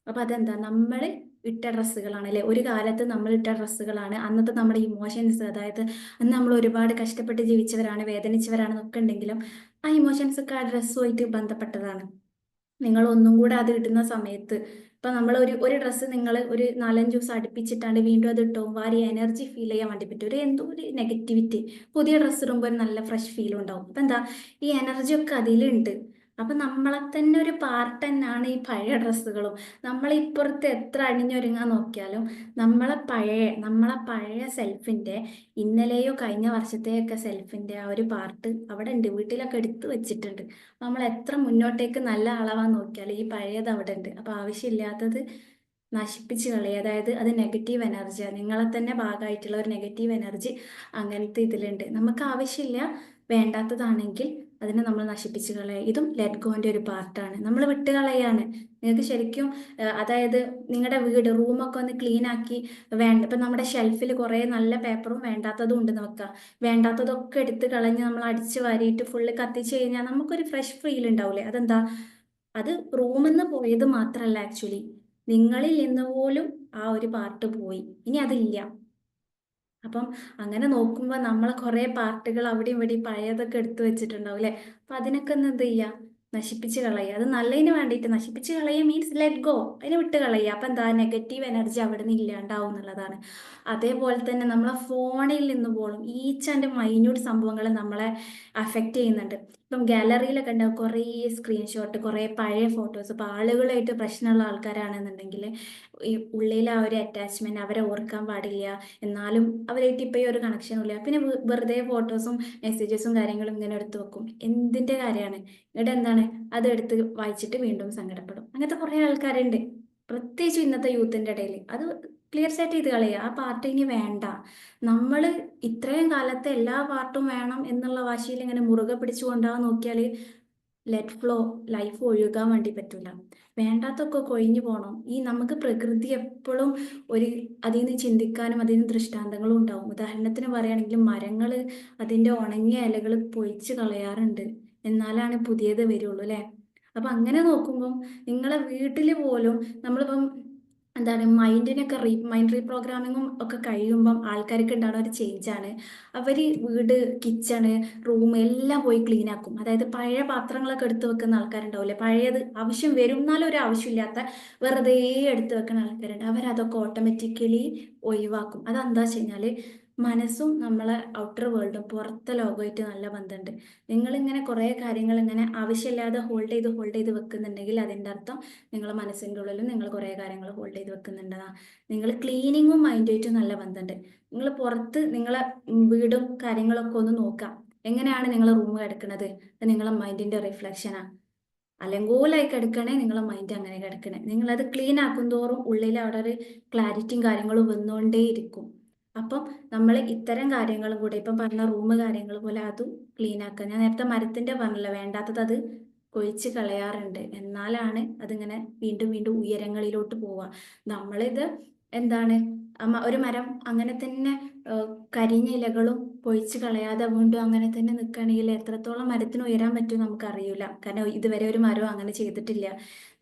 അപ്പം അതെന്താ, നമ്മൾ ഇട്ട ഡ്രസ്സുകളാണ് അല്ലേ, ഒരു കാലത്ത് നമ്മൾ ഇട്ട ഡ്രസ്സുകളാണ്. അന്നത്തെ നമ്മുടെ ഇമോഷൻസ്, അതായത് അന്ന് നമ്മൾ ഒരുപാട് കഷ്ടപ്പെട്ട് ജീവിച്ചവരാണ്, വേദനിച്ചവരാണെന്നൊക്കെ ഉണ്ടെങ്കിലും ആ ഇമോഷൻസ് ഒക്കെ ആ ഡ്രസ്സുമായിട്ട് ബന്ധപ്പെട്ടതാണ്. നിങ്ങൾ ഒന്നും കൂടെ അത് ഇടുന്ന സമയത്ത് ഇപ്പം നമ്മൾ ഒരു ഡ്രസ്സ് നിങ്ങൾ ഒരു 4-5 ദിവസം അടുപ്പിച്ചിട്ടാണ്ട് വീണ്ടും അത് ഇട്ടോ വാരി എനർജി ഫീൽ ചെയ്യാൻ വേണ്ടി പറ്റും. എന്തോ ഒരു നെഗറ്റിവിറ്റി, പുതിയ ഡ്രസ്സ് ഇടുമ്പോൾ ഒരു നല്ല ഫ്രഷ് ഫീൽ ഉണ്ടാവും. അപ്പം എന്താ, ഈ എനർജി ഒക്കെ അതിലുണ്ട്. അപ്പം നമ്മളെ തന്നെ ഒരു പാർട്ട് തന്നെയാണ് ഈ പഴയ ഡ്രസ്സുകളും. നമ്മളിപ്പുറത്ത് എത്ര അണിഞ്ഞൊരുങ്ങാൻ നോക്കിയാലും നമ്മളെ പഴയ സെൽഫിൻ്റെ, ഇന്നലെയോ കഴിഞ്ഞ വർഷത്തെയൊക്കെ സെൽഫിൻ്റെ ആ ഒരു പാർട്ട് അവിടെ ഉണ്ട്, വീട്ടിലൊക്കെ എടുത്തു വെച്ചിട്ടുണ്ട്. നമ്മൾ എത്ര മുന്നോട്ടേക്ക് നല്ല അളവാൻ നോക്കിയാൽ ഈ പഴയത് അവിടെ ഉണ്ട്. അപ്പോൾ ആവശ്യമില്ലാത്തത് നശിപ്പിച്ച് കളയുക. അതായത് അത് നെഗറ്റീവ് എനർജിയാണ്, നിങ്ങളെ തന്നെ ഭാഗമായിട്ടുള്ള ഒരു നെഗറ്റീവ് എനർജി അങ്ങനത്തെ ഇതിലുണ്ട്. നമുക്ക് ആവശ്യമില്ല, വേണ്ടാത്തതാണെങ്കിൽ അതിനെ നമ്മൾ നശിപ്പിച്ച് കളയുക. ഇതും ലെറ്റ് ഗോൻ്റെ ഒരു പാർട്ടാണ്, നമ്മൾ വിട്ട് കളയാണ്. നിങ്ങൾക്ക് ശരിക്കും അതായത് നിങ്ങളുടെ വീട് റൂമൊക്കെ ഒന്ന് ക്ലീൻ ആക്കി, ഇപ്പം നമ്മുടെ ഷെൽഫിൽ കുറേ നല്ല പേപ്പറും വേണ്ടാത്തതും ഉണ്ടെന്ന് വെക്കുക. വേണ്ടാത്തതൊക്കെ എടുത്ത് കളഞ്ഞ് നമ്മൾ അടിച്ച് വാരിയിട്ട് ഫുള്ള് കത്തിച്ച് കഴിഞ്ഞാൽ നമുക്കൊരു ഫ്രഷ് ഫീൽ ഉണ്ടാവില്ലേ. അതെന്താ, അത് റൂമിൽ നിന്ന് പോയത് മാത്രമല്ല, ആക്ച്വലി നിങ്ങളിൽ നിന്ന് പോലും ആ ഒരു പാർട്ട് പോയി, ഇനി അതില്ല. അപ്പം അങ്ങനെ നോക്കുമ്പോൾ നമ്മൾ കുറേ പാർട്ടുകൾ അവിടെയും ഇവിടെയും പഴയതൊക്കെ എടുത്തു വെച്ചിട്ടുണ്ടാവും അല്ലേ. അപ്പം അതിനൊക്കെ ഒന്ന് എന്ത് ചെയ്യുക, നശിപ്പിച്ച് കളയുക. അത് നല്ലതിന് വേണ്ടിയിട്ട് നശിപ്പിച്ച് കളയുക മീൻസ് ലെറ്റ് ഗോ, അതിനെ വിട്ട് കളയുക. അപ്പം എന്താ, നെഗറ്റീവ് എനർജി അവിടെ നിന്ന് ഇല്ലാണ്ടാവും എന്നുള്ളതാണ്. അതേപോലെ തന്നെ നമ്മളെ ഫോണിൽ നിന്ന് പോലും ഈച്ച് ആൻഡ് മൈന്യൂട്ട് സംഭവങ്ങൾ നമ്മളെ അഫക്റ്റ് ചെയ്യുന്നുണ്ട്. ഇപ്പം ഗാലറിയിലൊക്കെ ഉണ്ടാവും കുറേ സ്ക്രീൻഷോട്ട്, കുറേ പഴയ ഫോട്ടോസ്. ഇപ്പോൾ ആളുകളായിട്ട് പ്രശ്നമുള്ള ആൾക്കാരാണെന്നുണ്ടെങ്കിൽ ഈ ഉള്ളിൽ ആ ഒരു അറ്റാച്ച്മെൻറ്റ് അവരെ ഓർക്കാൻ പാടില്ല, എന്നാലും അവരായിട്ട് ഇപ്പോൾ ഈ ഒരു കണക്ഷനും ഇല്ല. പിന്നെ വെറുതെ ഫോട്ടോസും മെസ്സേജസും കാര്യങ്ങളും ഇങ്ങനെ എടുത്ത് വെക്കും. എന്തിൻ്റെ കാര്യമാണ്? ഇവിടെ എന്താണ്, അത് എടുത്ത് വായിച്ചിട്ട് വീണ്ടും സങ്കടപ്പെടും. അങ്ങനത്തെ കുറേ ആൾക്കാരുണ്ട്, പ്രത്യേകിച്ച് ഇന്നത്തെ യൂത്തിൻ്റെ ഇടയിൽ. അത് ക്ലിയർ സെറ്റ് ചെയ്ത് കളയുക, ആ പാർട്ട് ഇനി വേണ്ട. നമ്മൾ ഇത്രയും കാലത്തെ എല്ലാ പാർട്ടും വേണം എന്നുള്ള വാശിയിൽ ഇങ്ങനെ മുറുകെ പിടിച്ചു കൊണ്ടാവാൻ നോക്കിയാൽ ലെറ്റ് ഫ്ലോ, ലൈഫ് ഒഴുകാൻ വേണ്ടി പറ്റൂല. വേണ്ടാത്തൊക്കെ കൊഴിഞ്ഞു പോകണം. നമുക്ക് പ്രകൃതി എപ്പോഴും അതിൽ നിന്ന് ചിന്തിക്കാനും അതിൽ നിന്ന് ദൃഷ്ടാന്തങ്ങളും ഉണ്ടാവും. ഉദാഹരണത്തിന് പറയുകയാണെങ്കിൽ മരങ്ങൾ അതിൻ്റെ ഉണങ്ങിയ ഇലകൾ പൊഴിച്ച് കളയാറുണ്ട്, എന്നാലാണ് പുതിയത് വരുള്ളൂ അല്ലേ? അപ്പം അങ്ങനെ നോക്കുമ്പം നിങ്ങളെ വീട്ടിൽ പോലും നമ്മളിപ്പം എന്താണ് മൈൻഡ് റീപ്രോഗ്രാമിങ്ങും ഒക്കെ കഴിയുമ്പം ആൾക്കാർക്ക് ഉണ്ടാകുന്ന ഒരു ചേഞ്ചാണ്. അവർ വീട്, കിച്ചണ്, റൂം എല്ലാം പോയി ക്ലീൻ ആക്കും. അതായത് പഴയ പാത്രങ്ങളൊക്കെ എടുത്ത് വെക്കുന്ന ആൾക്കാരുണ്ടാവില്ലേ, പഴയത് ആവശ്യം വരും എന്നാലും ഒരു ആവശ്യമില്ലാത്ത വെറുതെ എടുത്ത് വെക്കുന്ന ആൾക്കാരുണ്ട്. അവരതൊക്കെ ഓട്ടോമാറ്റിക്കലി ഒഴിവാക്കും. അതെന്താ വെച്ച് കഴിഞ്ഞാൽ മനസ്സും നമ്മളെ ഔട്ടർ വേൾഡും പുറത്തെ ലോകമായിട്ട് നല്ല ബന്ധമുണ്ട്. നിങ്ങളിങ്ങനെ കുറേ കാര്യങ്ങൾ ഇങ്ങനെ ആവശ്യമില്ലാതെ ഹോൾഡ് ചെയ്ത് വെക്കുന്നുണ്ടെങ്കിൽ അതിൻ്റെ അർത്ഥം നിങ്ങളെ മനസ്സിൻ്റെ ഉള്ളിലും നിങ്ങൾ കുറേ കാര്യങ്ങൾ ഹോൾഡ് ചെയ്ത് വെക്കുന്നുണ്ടെന്നാണ്. നിങ്ങൾ ക്ലീനിങ്ങും മൈൻഡായിട്ടും നല്ല ബന്ധമുണ്ട്. നിങ്ങൾ പുറത്ത് നിങ്ങളെ വീടും കാര്യങ്ങളൊക്കെ ഒന്ന് നോക്കാം. എങ്ങനെയാണ് നിങ്ങളെ റൂം കിടക്കുന്നത്? അത് നിങ്ങളെ മൈൻഡിൻ്റെ റിഫ്ലക്ഷനാണ്. അലങ്കോലായി കിടക്കണേ നിങ്ങളെ മൈൻഡ് അങ്ങനെ കിടക്കണേ. നിങ്ങളത് ക്ലീൻ ആക്കും തോറും ഉള്ളിൽ അവിടെ ഒരു ക്ലാരിറ്റിയും കാര്യങ്ങളും വന്നുകൊണ്ടേയിരിക്കും. അപ്പം നമ്മൾ ഇത്തരം കാര്യങ്ങളും കൂടെ ഇപ്പം പറഞ്ഞ റൂം കാര്യങ്ങൾ പോലെ അതും ക്ലീൻ ആക്കുക. ഞാൻ നേരത്തെ മരത്തിൻ്റെ പറഞ്ഞില്ല, വേണ്ടാത്തത് അത് കൊഴിച്ച് കളയാറുണ്ട്, എന്നാലാണ് അതിങ്ങനെ വീണ്ടും വീണ്ടും ഉയരങ്ങളിലോട്ട് പോവുക. നമ്മളിത് എന്താണ് ഒരു മരം അങ്ങനെ തന്നെ കരിഞ്ഞ ഇലകളും പൊഴിച്ച് കളയാതെ വീണ്ടും അങ്ങനെ തന്നെ നിൽക്കുകയാണെങ്കിൽ എത്രത്തോളം മരത്തിന് ഉയരാൻ പറ്റും നമുക്കറിയില്ല. കാരണം ഇതുവരെ ഒരു മരവും അങ്ങനെ ചെയ്തിട്ടില്ല.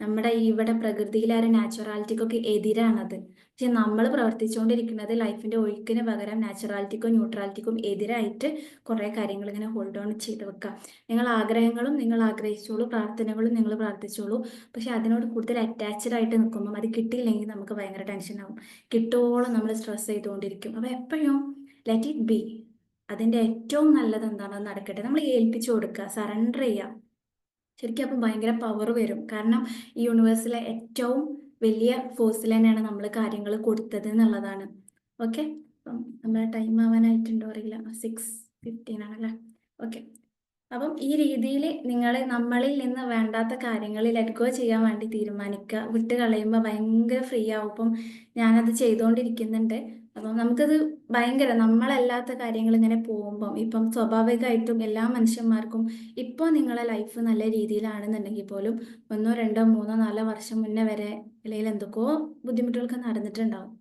നമ്മുടെ ഇവിടെ പ്രകൃതിയിലെ ഒരു നാച്ചുറാലിറ്റിക്കൊക്കെ എതിരാണത്. പക്ഷെ നമ്മൾ പ്രവർത്തിച്ചുകൊണ്ടിരിക്കുന്നത് ലൈഫിൻ്റെ ഒഴുക്കിന് പകരം നാച്ചുറാലിറ്റിക്കും ന്യൂട്രാലിറ്റിക്കും എതിരായിട്ട് കുറേ കാര്യങ്ങൾ ഇങ്ങനെ ഹോൾഡ് ഓൺ ചെയ്ത് വെക്കുക. നിങ്ങൾ ആഗ്രഹങ്ങളും നിങ്ങൾ ആഗ്രഹിച്ചോളൂ, പ്രാർത്ഥനകളും നിങ്ങൾ പ്രാർത്ഥിച്ചോളൂ. പക്ഷെ അതിനോട് കൂടുതൽ അറ്റാച്ച്ഡ് ആയിട്ട് നിൽക്കുമ്പം അത് കിട്ടിയില്ലെങ്കിൽ നമുക്ക് ഭയങ്കര ടെൻഷനാവും. കിട്ടുവോളം നമ്മൾ സ്ട്രെസ് ചെയ്തുകൊണ്ടിരിക്കും. അപ്പോൾ എപ്പോഴും ലെറ്റ് ഇറ്റ് ബി. അതിൻ്റെ ഏറ്റവും നല്ലത് എന്താണെന്ന് നടക്കട്ടെ. നമ്മൾ ഏൽപ്പിച്ചു കൊടുക്കുക, സറണ്ടർ ചെയ്യുക. ശരിക്കും അപ്പം ഭയങ്കര പവർ വരും. കാരണം ഈ യൂണിവേഴ്സിലെ ഏറ്റവും വലിയ ഫോഴ്സിൽ തന്നെയാണ് നമ്മൾ കാര്യങ്ങൾ കൊടുത്തത് എന്നുള്ളതാണ്. ഓക്കെ, അപ്പം നമ്മുടെ ടൈം ആവാനായിട്ടുണ്ടോ അറിയില്ല. 6:15 ആണല്ലേ. ഓക്കെ, അപ്പം ഈ രീതിയിൽ നിങ്ങൾ നമ്മളിൽ നിന്ന് വേണ്ടാത്ത കാര്യങ്ങൾ ലെറ്റ് ഗോ ചെയ്യാൻ വേണ്ടി തീരുമാനിക്കുക. വിട്ട് കളയുമ്പോൾ ഭയങ്കര ഫ്രീ ആവും. ഇപ്പം ഞാനത് ചെയ്തുകൊണ്ടിരിക്കുന്നുണ്ട്. അപ്പം നമുക്കത് ഭയങ്കര നമ്മളല്ലാത്ത കാര്യങ്ങൾ ഇങ്ങനെ പോകുമ്പം ഇപ്പം സ്വാഭാവികമായിട്ടും എല്ലാ മനുഷ്യന്മാർക്കും ഇപ്പോൾ നിങ്ങളെ ലൈഫ് നല്ല രീതിയിലാണെന്നുണ്ടെങ്കിൽ പോലും 1, 2, 3, 4 വർഷം മുന്നേ വരെ അല്ലെങ്കിൽ എന്തൊക്കെയോ ബുദ്ധിമുട്ടുകളൊക്കെ നടന്നിട്ടുണ്ടാവും.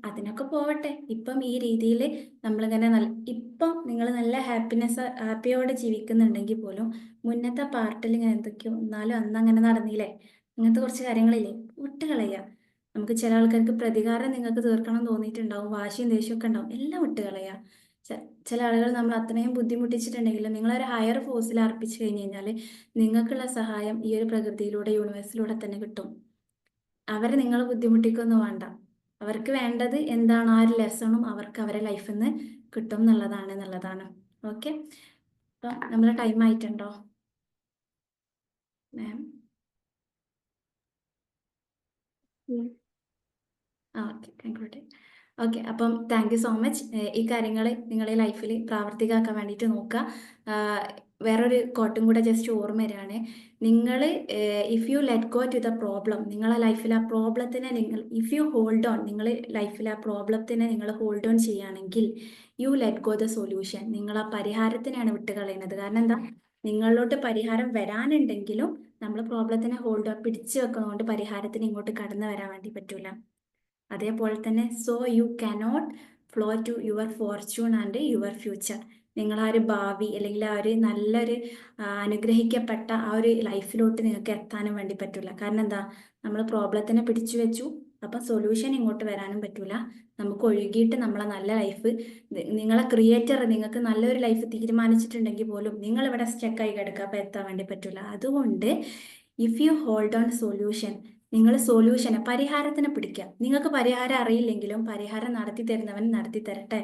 അതിനൊക്കെ പോവട്ടെ. ഇപ്പം ഈ രീതിയിൽ നമ്മളിങ്ങനെ ഇപ്പം നിങ്ങൾ നല്ല ഹാപ്പിയോടെ ജീവിക്കുന്നുണ്ടെങ്കിൽ പോലും മുന്നത്തെ പാർട്ടിൽ ഇങ്ങനെ എന്തൊക്കെയോ എന്നാലും അന്ന് അങ്ങനെ നടന്നില്ലേ, അങ്ങനത്തെ കുറച്ച് കാര്യങ്ങളില്ലേ, വിട്ട് കളയുക. നമുക്ക് ചില ആൾക്കാർക്ക് പ്രതികാരം നിങ്ങൾക്ക് തീർക്കണം തോന്നിയിട്ടുണ്ടാവും, വാശിയും ദേഷ്യമൊക്കെ ഉണ്ടാവും, എല്ലാം വിട്ട് കളയുക. ചില ആളുകൾ നമ്മൾ അത്രയും ബുദ്ധിമുട്ടിച്ചിട്ടുണ്ടെങ്കിലും നിങ്ങളൊരു ഹയർ ഫോഴ്സിൽ അർപ്പിച്ചു കഴിഞ്ഞ് കഴിഞ്ഞാൽ നിങ്ങൾക്കുള്ള സഹായം ഈ ഒരു പ്രകൃതിയിലൂടെ യൂണിവേഴ്സിലൂടെ തന്നെ കിട്ടും. അവരെ നിങ്ങൾ ബുദ്ധിമുട്ടിക്കൊന്നും വേണ്ട. അവർക്ക് വേണ്ടത് എന്താണ്, ആ ഒരു ലെസണും അവർക്ക് അവരെ ലൈഫിൽ നിന്ന് കിട്ടും എന്നുള്ളതാണ്. ഓക്കെ, അപ്പം നമ്മളെ ടൈം ആയിട്ടുണ്ടോ മാം? Okay, conclude. ഓക്കെ, അപ്പം താങ്ക് യു സോ മച്ച്. ഈ കാര്യങ്ങൾ നിങ്ങളെ ലൈഫിൽ പ്രാവർത്തികമാക്കാൻ വേണ്ടിയിട്ട് നോക്കുക. വേറൊരു കോട്ടും കൂടെ ജസ്റ്റ് ഓർമ്മ വരികയാണ്. നിങ്ങൾ if you let go to the problem, നിങ്ങളെ ലൈഫിൽ ആ പ്രോബ്ലത്തിനെ ഇഫ് യു ഹോൾഡ് ഓൺ, നിങ്ങൾ ലൈഫിൽ ആ പ്രോബ്ലത്തിനെ നിങ്ങൾ ഹോൾഡ് ഓൺ ചെയ്യുകയാണെങ്കിൽ you let go the solution. നിങ്ങൾ ആ പരിഹാരത്തിനെയാണ് വിട്ട് കളയുന്നത്. കാരണം എന്താ, നിങ്ങളിലോട്ട് പരിഹാരം വരാനുണ്ടെങ്കിലും നമ്മൾ പ്രോബ്ലത്തിനെ ഹോൾഡ് ഓൺ പിടിച്ചു വെക്കുന്നതുകൊണ്ട് പരിഹാരത്തിന് ഇങ്ങോട്ട് കടന്നു വരാൻ വേണ്ടി പറ്റൂല. അതേപോലെ തന്നെ so you cannot flow to your fortune and your future. നിങ്ങൾ ആ ഒരു ഭാവി അല്ലെങ്കിൽ ആ ഒരു നല്ലൊരു അനുഗ്രഹിക്കപ്പെട്ട ആ ഒരു ലൈഫിലോട്ട് നിങ്ങൾക്ക് എത്താനും വേണ്ടി പറ്റില്ല. കാരണം എന്താ, നമ്മൾ പ്രോബ്ലത്തിനെ പിടിച്ചു വെച്ചു, അപ്പം സൊല്യൂഷൻ ഇങ്ങോട്ട് വരാനും പറ്റില്ല. നമുക്ക് ഒഴുകിയിട്ട് നമ്മളെ നല്ല ലൈഫ്, നിങ്ങളെ ക്രിയേറ്റർ നിങ്ങൾക്ക് നല്ലൊരു ലൈഫ് തീരുമാനിച്ചിട്ടുണ്ടെങ്കിൽ പോലും നിങ്ങളിവിടെ സ്റ്റക്കായി കിടക്കുക, അപ്പം എത്താൻ വേണ്ടി പറ്റില്ല. അതുകൊണ്ട് if you hold on solution, നിങ്ങൾ സൊല്യൂഷനെ പരിഹാരത്തിനെ പിടിക്കുക. നിങ്ങൾക്ക് പരിഹാരം അറിയില്ലെങ്കിലും പരിഹാരം നടത്തി തരുന്നവൻ നടത്തി തരട്ടെ.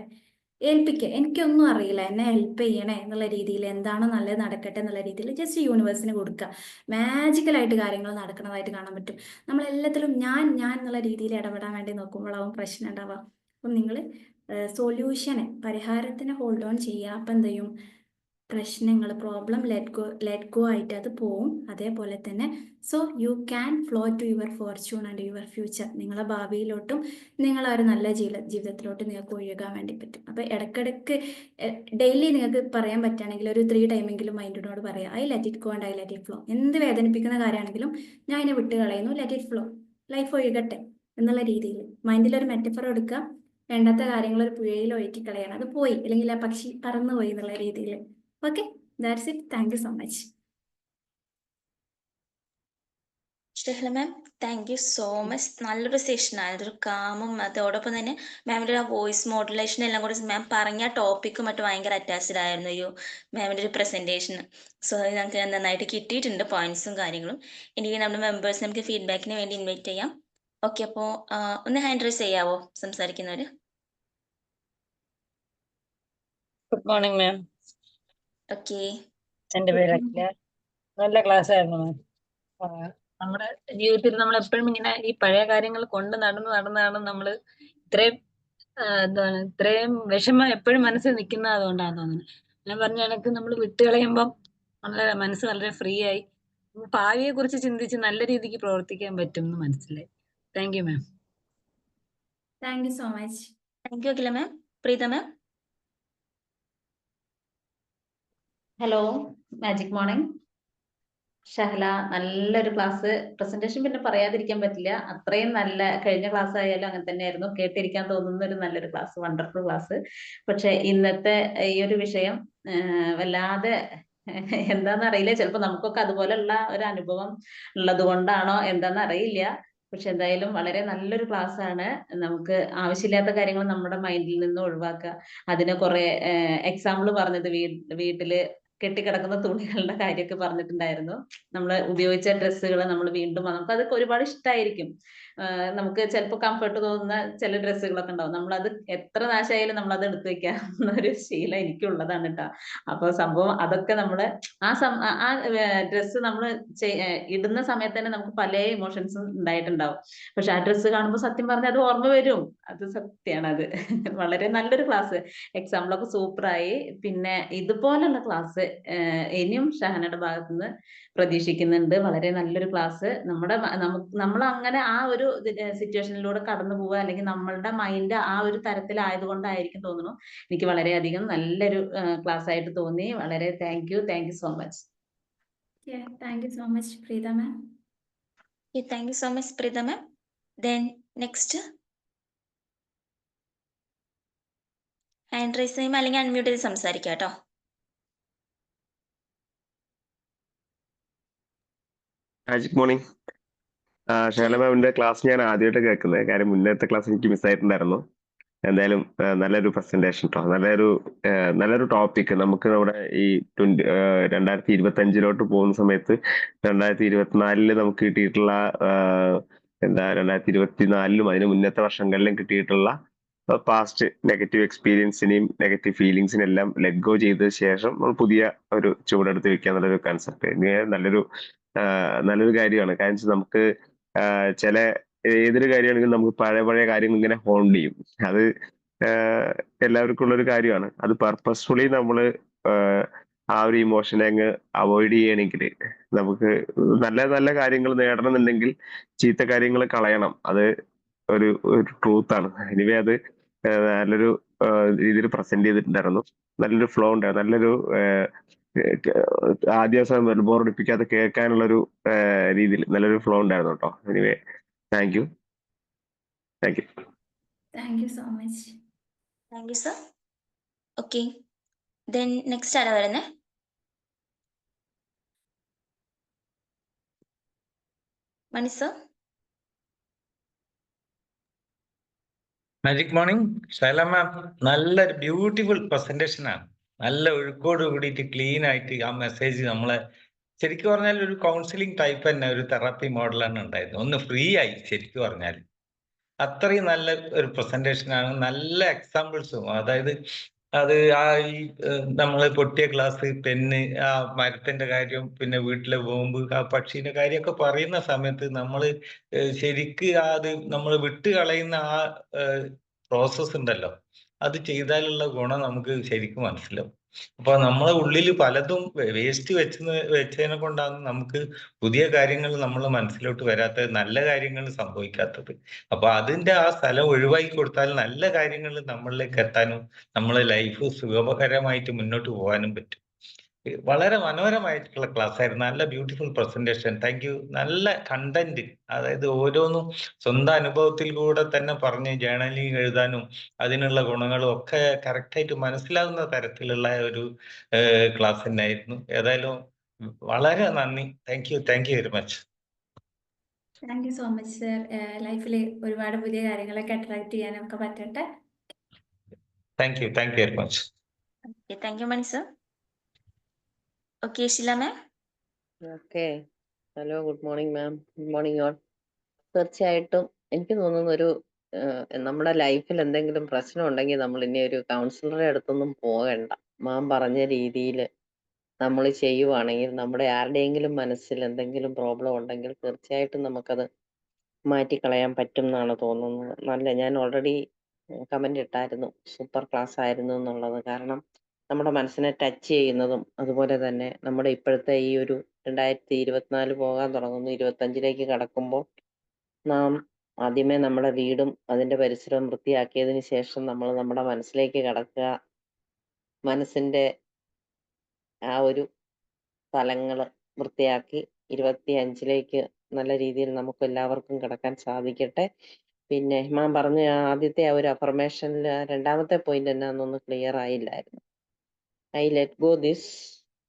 ഏൽപ്പിക്കുക. എനിക്കൊന്നും അറിയില്ല, എന്നെ ഹെൽപ്പ് ചെയ്യണേ എന്നുള്ള രീതിയിൽ, എന്താണോ നല്ലത് നടക്കട്ടെ എന്നുള്ള രീതിയിൽ ജസ്റ്റ് യൂണിവേഴ്സിന് കൊടുക്കുക. മാജിക്കലായിട്ട് കാര്യങ്ങൾ നടക്കുന്നതായിട്ട് കാണാൻ പറ്റും. നമ്മളെല്ലാത്തിലും ഞാൻ എന്നുള്ള രീതിയിൽ ഇടപെടാൻ വേണ്ടി നോക്കുമ്പോഴാവും പ്രശ്നം ഉണ്ടാവുക. അപ്പം നിങ്ങൾ സൊല്യൂഷനെ പരിഹാരത്തിനെ ഹോൾഡ് ഓൺ ചെയ്യുക. അപ്പം എന്ത് ചെയ്യും, പ്രശ്നങ്ങൾ പ്രോബ്ലം ലെറ്റ് ഗോ ആയിട്ട് അത് പോവും. അതേപോലെ തന്നെ so you can flow to your fortune and your future. നിങ്ങളെ ഭാവിയിലോട്ടും നിങ്ങളെ ഒരു നല്ല ജീവിതത്തിലോട്ടും നിങ്ങൾക്ക് ഒഴുകാൻ വേണ്ടി പറ്റും. അപ്പോൾ ഇടയ്ക്കിടയ്ക്ക് ഡെയിലി നിങ്ങൾക്ക് പറയാൻ പറ്റുകയാണെങ്കിൽ ഒരു 3 ടൈമെങ്കിലും മൈൻഡിനോട് പറയാം, I let it go and I let it flow. എന്ത് വേദനിപ്പിക്കുന്ന കാര്യമാണെങ്കിലും ഞാൻ അതിനെ വിട്ട് കളയുന്നു, ലെറ്റ് ഇറ്റ് ഫ്ലോ, ലൈഫ് ഒഴുകട്ടെ എന്നുള്ള രീതിയിൽ മൈൻഡിലൊരു മെറ്റഫർ എടുക്കുക. വേണ്ടാത്ത കാര്യങ്ങൾ ഒരു പുഴയിൽ ഒഴുക്കിക്കളയാണ്, അത് പോയി, അല്ലെങ്കിൽ ആ പക്ഷി പറന്നുപോയി എന്നുള്ള രീതിയിൽ. Okay, that's it. Thank you so much. Shehla ma'am, thank you so much. നല്ലൊരു സെഷൻ ആയിരുന്നു, ഒരു കാമും അതോടൊപ്പം തന്നെ മാമിന്റെ ആ വോയിസ് മോഡുലേഷൻ എല്ലാം കൂടി മാം പറഞ്ഞ ടോപ്പിക്കും മറ്റും ഭയങ്കര അറ്റാച്ച്ഡ് ആയിരുന്നു ഈ മാമിന്റെ ഒരു പ്രസന്റേഷൻ. സോ ഞങ്ങൾക്ക് നന്നായിട്ട് കിട്ടിയിട്ടുണ്ട് പോയിന്റ്സും കാര്യങ്ങളും. എനിക്ക് നമ്മുടെ മെമ്പേഴ്സ് നമുക്ക് ഫീഡ്ബാക്കിന് വേണ്ടി ഇൻവൈറ്റ് ചെയ്യാം. ഓക്കെ, അപ്പോൾ ഒന്ന് ഹാൻഡ് റൈസ് ചെയ്യാവോ സംസാരിക്കുന്നവര്? Good morning ma'am. ഓക്കെ, എൻ്റെ പേര് അഖില. നല്ല ക്ലാസ് ആയിരുന്നു മാം. നമ്മുടെ ജീവിതത്തിൽ നമ്മൾ എപ്പോഴും ഇങ്ങനെ ഈ പഴയ കാര്യങ്ങൾ കൊണ്ട് നടന്നാണ് നമ്മൾ ഇത്രയും എന്താണ് ഇത്രയും വിഷമം എപ്പോഴും മനസ്സിൽ നിൽക്കുന്നത്. അതുകൊണ്ടാണ് തോന്നുന്നത്. ഞാൻ പറഞ്ഞ കണക്ക് നമ്മൾ വിട്ടുകളയുമ്പം നമ്മളെ മനസ്സ് വളരെ ഫ്രീ ആയി ഭാവിയെ കുറിച്ച് ചിന്തിച്ച് നല്ല രീതിക്ക് പ്രവർത്തിക്കാൻ പറ്റും എന്ന് മനസ്സിലായി. Thank you ma'am. Thank you so much. Thank U Akhila ma'am. Preetha ma'am. Hello, magic morning. Shahala, നല്ലൊരു ക്ലാസ്. പ്രസന്റേഷൻ പിന്നെ പറയാതിരിക്കാൻ പറ്റില്ല, അത്രയും നല്ല. കഴിഞ്ഞ ക്ലാസ് ആയാലും അങ്ങനെ തന്നെയായിരുന്നു, കേട്ടിരിക്കാൻ തോന്നുന്ന ഒരു നല്ലൊരു ക്ലാസ്, വണ്ടർഫുൾ ക്ലാസ്. പക്ഷെ ഇന്നത്തെ ഈ ഒരു വിഷയം വല്ലാതെ എന്താന്ന് അറിയില്ല. ചിലപ്പോ നമുക്കൊക്കെ അതുപോലെയുള്ള ഒരു അനുഭവം ഉള്ളത് കൊണ്ടാണോ എന്താന്ന് അറിയില്ല. പക്ഷെ എന്തായാലും വളരെ നല്ലൊരു ക്ലാസ് ആണ്. നമുക്ക് ആവശ്യമില്ലാത്ത കാര്യങ്ങൾ നമ്മുടെ മൈൻഡിൽ നിന്ന് ഒഴിവാക്കുക. അതിന് കുറെ എക്സാമ്പിൾ പറഞ്ഞത് വീട്ടില് കെട്ടിക്കിടക്കുന്ന തുണികളുടെ കാര്യമൊക്കെ പറഞ്ഞിട്ടുണ്ടായിരുന്നു. നമ്മൾ ഉപയോഗിച്ച ഡ്രസ്സുകൾ നമ്മൾ വീണ്ടും നമുക്ക് അതൊക്കെ ഒരുപാട് ഇഷ്ടമായിരിക്കും. നമുക്ക് ചിലപ്പോൾ കംഫർട്ട് തോന്നുന്ന ചില ഡ്രസ്സുകളൊക്കെ ഉണ്ടാവും. നമ്മളത് എത്ര നാശമായാലും നമ്മളത് എടുത്തു വെക്കാവുന്ന ഒരു ശീലം എനിക്കുള്ളതാണ് കേട്ടോ. അപ്പൊ സംഭവം അതൊക്കെ നമ്മള് ആ ഡ്രസ്സ് നമ്മൾ ഇടുന്ന സമയത്ത് തന്നെ നമുക്ക് പല ഇമോഷൻസും ഉണ്ടായിട്ടുണ്ടാവും. പക്ഷെ ആ ഡ്രസ്സ് കാണുമ്പോൾ സത്യം പറഞ്ഞാൽ അത് ഓർമ്മ വരും. അത് സത്യമാണ്. അത് വളരെ നല്ലൊരു ക്ലാസ്. എക്സാമ്പിളൊക്കെ സൂപ്പറായി. പിന്നെ ഇതുപോലുള്ള ക്ലാസ് ഇനിയും ഷഹനയുടെ ഭാഗത്തുനിന്ന് പ്രതീക്ഷിക്കുന്നുണ്ട്. വളരെ നല്ലൊരു ക്ലാസ്. നമ്മൾ അങ്ങനെ ആ ഒരു സിറ്റുവേഷനിലൂടെ കടന്നു പോവുക, അല്ലെങ്കിൽ നമ്മളുടെ മൈൻഡ് ആ ഒരു തരത്തിലായതുകൊണ്ടായിരിക്കും തോന്നുന്നു. എനിക്ക് വളരെയധികം നല്ലൊരു ക്ലാസ് ആയിട്ട് തോന്നി. വളരെ thank you so much. Thank you so much Preetha ma'am. Thank you so much Preetha ma'am. Then next hand raise ചെയ്യുമ്പോൾ അല്ലെങ്കിൽ അൺമ്യൂട്ട് ചെയ്ത് സംസാരിക്കാം കേട്ടോ. Magic morning. ഷഹല മാമിന്റെ ക്ലാസ് ഞാൻ ആദ്യമായിട്ട് കേൾക്കുന്നത്. കാര്യം മുന്നത്തെ ക്ലാസ് എനിക്ക് മിസ്സായിട്ടുണ്ടായിരുന്നു. എന്തായാലും നല്ലൊരു പ്രസന്റേഷൻ കേട്ടോ. നല്ലൊരു ടോപ്പിക്. നമുക്ക് നമ്മുടെ ഈ 2025 പോകുന്ന സമയത്ത് 2024 നമുക്ക് കിട്ടിയിട്ടുള്ള 2024 അതിന് മുന്നത്തെ വർഷങ്ങളിലും കിട്ടിയിട്ടുള്ള പാസ്റ്റ് നെഗറ്റീവ് എക്സ്പീരിയൻസിനെയും നെഗറ്റീവ് ഫീലിങ്സിനെയും എല്ലാം ലെറ്റ് ഗോ ചെയ്ത ശേഷം നമ്മൾ പുതിയ ഒരു ചുവടെടുത്ത് വെക്കുക എന്നുള്ളൊരു കൺസെപ്റ്റ് നല്ലൊരു കാര്യമാണ്. കാരണം വെച്ചാൽ നമുക്ക് ചില ഏതൊരു കാര്യമാണെങ്കിലും നമുക്ക് പഴയ കാര്യങ്ങൾ ഇങ്ങനെ ഹോണ്ട് ചെയ്യും. അത് എല്ലാവർക്കും ഉള്ളൊരു കാര്യമാണ്. അത് പർപ്പസ്ഫുള്ളി നമ്മൾ ആ ഒരു ഇമോഷനെ അങ്ങ് അവോയ്ഡ് ചെയ്യണമെങ്കിൽ, നമുക്ക് നല്ല നല്ല കാര്യങ്ങൾ നേടണമെന്നുണ്ടെങ്കിൽ ചീത്ത കാര്യങ്ങൾ കളയണം. അത് ഒരു ട്രൂത്താണ്. എനിവേ അത് നല്ലൊരു രീതിയിൽ പ്രസന്റ് ചെയ്തിട്ടുണ്ടായിരുന്നു. നല്ലൊരു ഫ്ലോ ഉണ്ടായിരുന്നു. നല്ലൊരു ആദ്യ ദിവസം ബോറടിപ്പിക്കാതെ കേൾക്കാനുള്ളൊരു രീതിയിൽ നല്ലൊരു ഫ്ലോ ഉണ്ടായിരുന്നു കേട്ടോ. Anyway thank you. Thank you so much. Thank you sir. Okay, then next ആരാ വരുന്നേ? Mani sir. Magic morning. Shaila ma'am, നല്ലൊരു ബ്യൂട്ടിഫുൾ പ്രസന്റേഷൻ ആണ്. നല്ല ഒഴുക്കോട് കൂടിയിട്ട് ക്ലീൻ ആയിട്ട് ആ മെസ്സേജ് നമ്മളെ ശരിക്കും പറഞ്ഞാൽ ഒരു കൗൺസിലിംഗ് ടൈപ്പ് തന്നെ, ഒരു തെറാപ്പി മോഡലാണ് ഉണ്ടായിരുന്നത്. ഒന്ന് ഫ്രീ ആയി ശരിക്കും പറഞ്ഞാൽ. അത്രയും നല്ല ഒരു പ്രസന്റേഷൻ ആണ്. നല്ല എക്സാമ്പിൾസും, അതായത് അത് ഈ നമ്മള് പൊട്ടിയ ഗ്ലാസ്, പെന്ന്, ആ മരത്തിന്റെ കാര്യം, പിന്നെ വീട്ടിലെ ബോംബ്, ആ പക്ഷീന്റെ കാര്യമൊക്കെ പറയുന്ന സമയത്ത് നമ്മള് ശരിക്ക് അത് നമ്മൾ വിട്ട് കളയുന്ന ആ പ്രോസസ് ഉണ്ടല്ലോ, അത് ചെയ്താലുള്ള ഗുണം നമുക്ക് ശരിക്കും മനസ്സിലാവും. അപ്പൊ നമ്മളെ ഉള്ളിൽ പലതും വേസ്റ്റ് വെച്ചതിനെ കൊണ്ടാണ് നമുക്ക് പുതിയ കാര്യങ്ങൾ നമ്മളെ മനസ്സിലോട്ട് വരാത്തത്, നല്ല കാര്യങ്ങൾ സംഭവിക്കാത്തത്. അപ്പൊ അതിന്റെ ആ സ്ഥലം ഒഴിവാക്കി കൊടുത്താൽ നല്ല കാര്യങ്ങൾ നമ്മളിലേക്ക് എത്താനും നമ്മളെ ലൈഫ് സുഖകരമായിട്ട് മുന്നോട്ട് പോകാനും പറ്റും. വളരെ മനോഹരമായിട്ടുള്ള ക്ലാസ് ആയിരുന്നു. നല്ല ബ്യൂട്ടിഫുൾ പ്രസന്റേഷൻ. Thank you. നല്ല കണ്ടന്റ്, അതായത് ഓരോന്നും സ്വന്തം അനുഭവത്തിലൂടെ തന്നെ പറഞ്ഞ് ജേർണലിംഗ് എഴുതാനും അതിനുള്ള ഗുണങ്ങളും ഒക്കെ കറക്റ്റായിട്ട് മനസ്സിലാകുന്ന തരത്തിലുള്ള ഒരു ക്ലാസ് തന്നെയായിരുന്നു. ഏതായാലും വളരെ നന്ദി. Thank you very much. Thank you so much sir. ലൈഫിൽ ഒരുപാട് പുതിയ കാര്യങ്ങളൊക്കെ അട്രാക്ട് ചെയ്യാനൊക്കെ പറ്റട്ടെ. Thank you very much. Thank you Mani sir. Okay Sheela ma'am. Okay. Hello, good morning ma'am. Good morning all. തീർച്ചയായിട്ടും എനിക്ക് തോന്നുന്നു നമ്മുടെ ലൈഫിൽ എന്തെങ്കിലും പ്രശ്നം ഉണ്ടെങ്കിൽ നമ്മൾ ഇനി ഒരു കൗൺസിലറെ അടുത്തൊന്നും പോകണ്ട. മാം പറഞ്ഞ രീതിയിൽ നമ്മൾ ചെയ്യുവാണെങ്കിൽ നമ്മുടെ ആരുടെയെങ്കിലും മനസ്സിൽ എന്തെങ്കിലും പ്രോബ്ലം ഉണ്ടെങ്കിൽ തീർച്ചയായിട്ടും നമുക്കത് മാറ്റിക്കളയാൻ പറ്റും എന്നാണ് തോന്നുന്നത്. ഞാൻ ഓൾറെഡി കമന്റ് ഇട്ടായിരുന്നു, സൂപ്പർ ക്ലാസ് ആയിരുന്നു എന്നുള്ളത്. കാരണം നമ്മുടെ മനസ്സിനെ ടച്ച് ചെയ്യുന്നതും അതുപോലെ തന്നെ നമ്മുടെ ഇപ്പോഴത്തെ ഈ ഒരു 2024 പോകാൻ തുടങ്ങുന്നു, 25ലേക്ക് കടക്കുമ്പോൾ നാം ആദ്യമേ നമ്മുടെ വീടും അതിന്റെ പരിസരവും വൃത്തിയാക്കിയതിന് ശേഷം നമ്മൾ നമ്മുടെ മനസ്സിലേക്ക് കടക്കുക. മനസ്സിന്റെ ആ ഒരു സ്ഥലങ്ങൾ വൃത്തിയാക്കി 25ലേക്ക് നല്ല രീതിയിൽ നമുക്ക് എല്ലാവർക്കും കിടക്കാൻ സാധിക്കട്ടെ. പിന്നെ മാം പറഞ്ഞ ആദ്യത്തെ ആ ഒരു അഫർമേഷനിൽ രണ്ടാമത്തെ പോയിന്റ് എന്നാന്നൊന്ന് ക്ലിയർ ആയില്ലായിരുന്നു. I let go this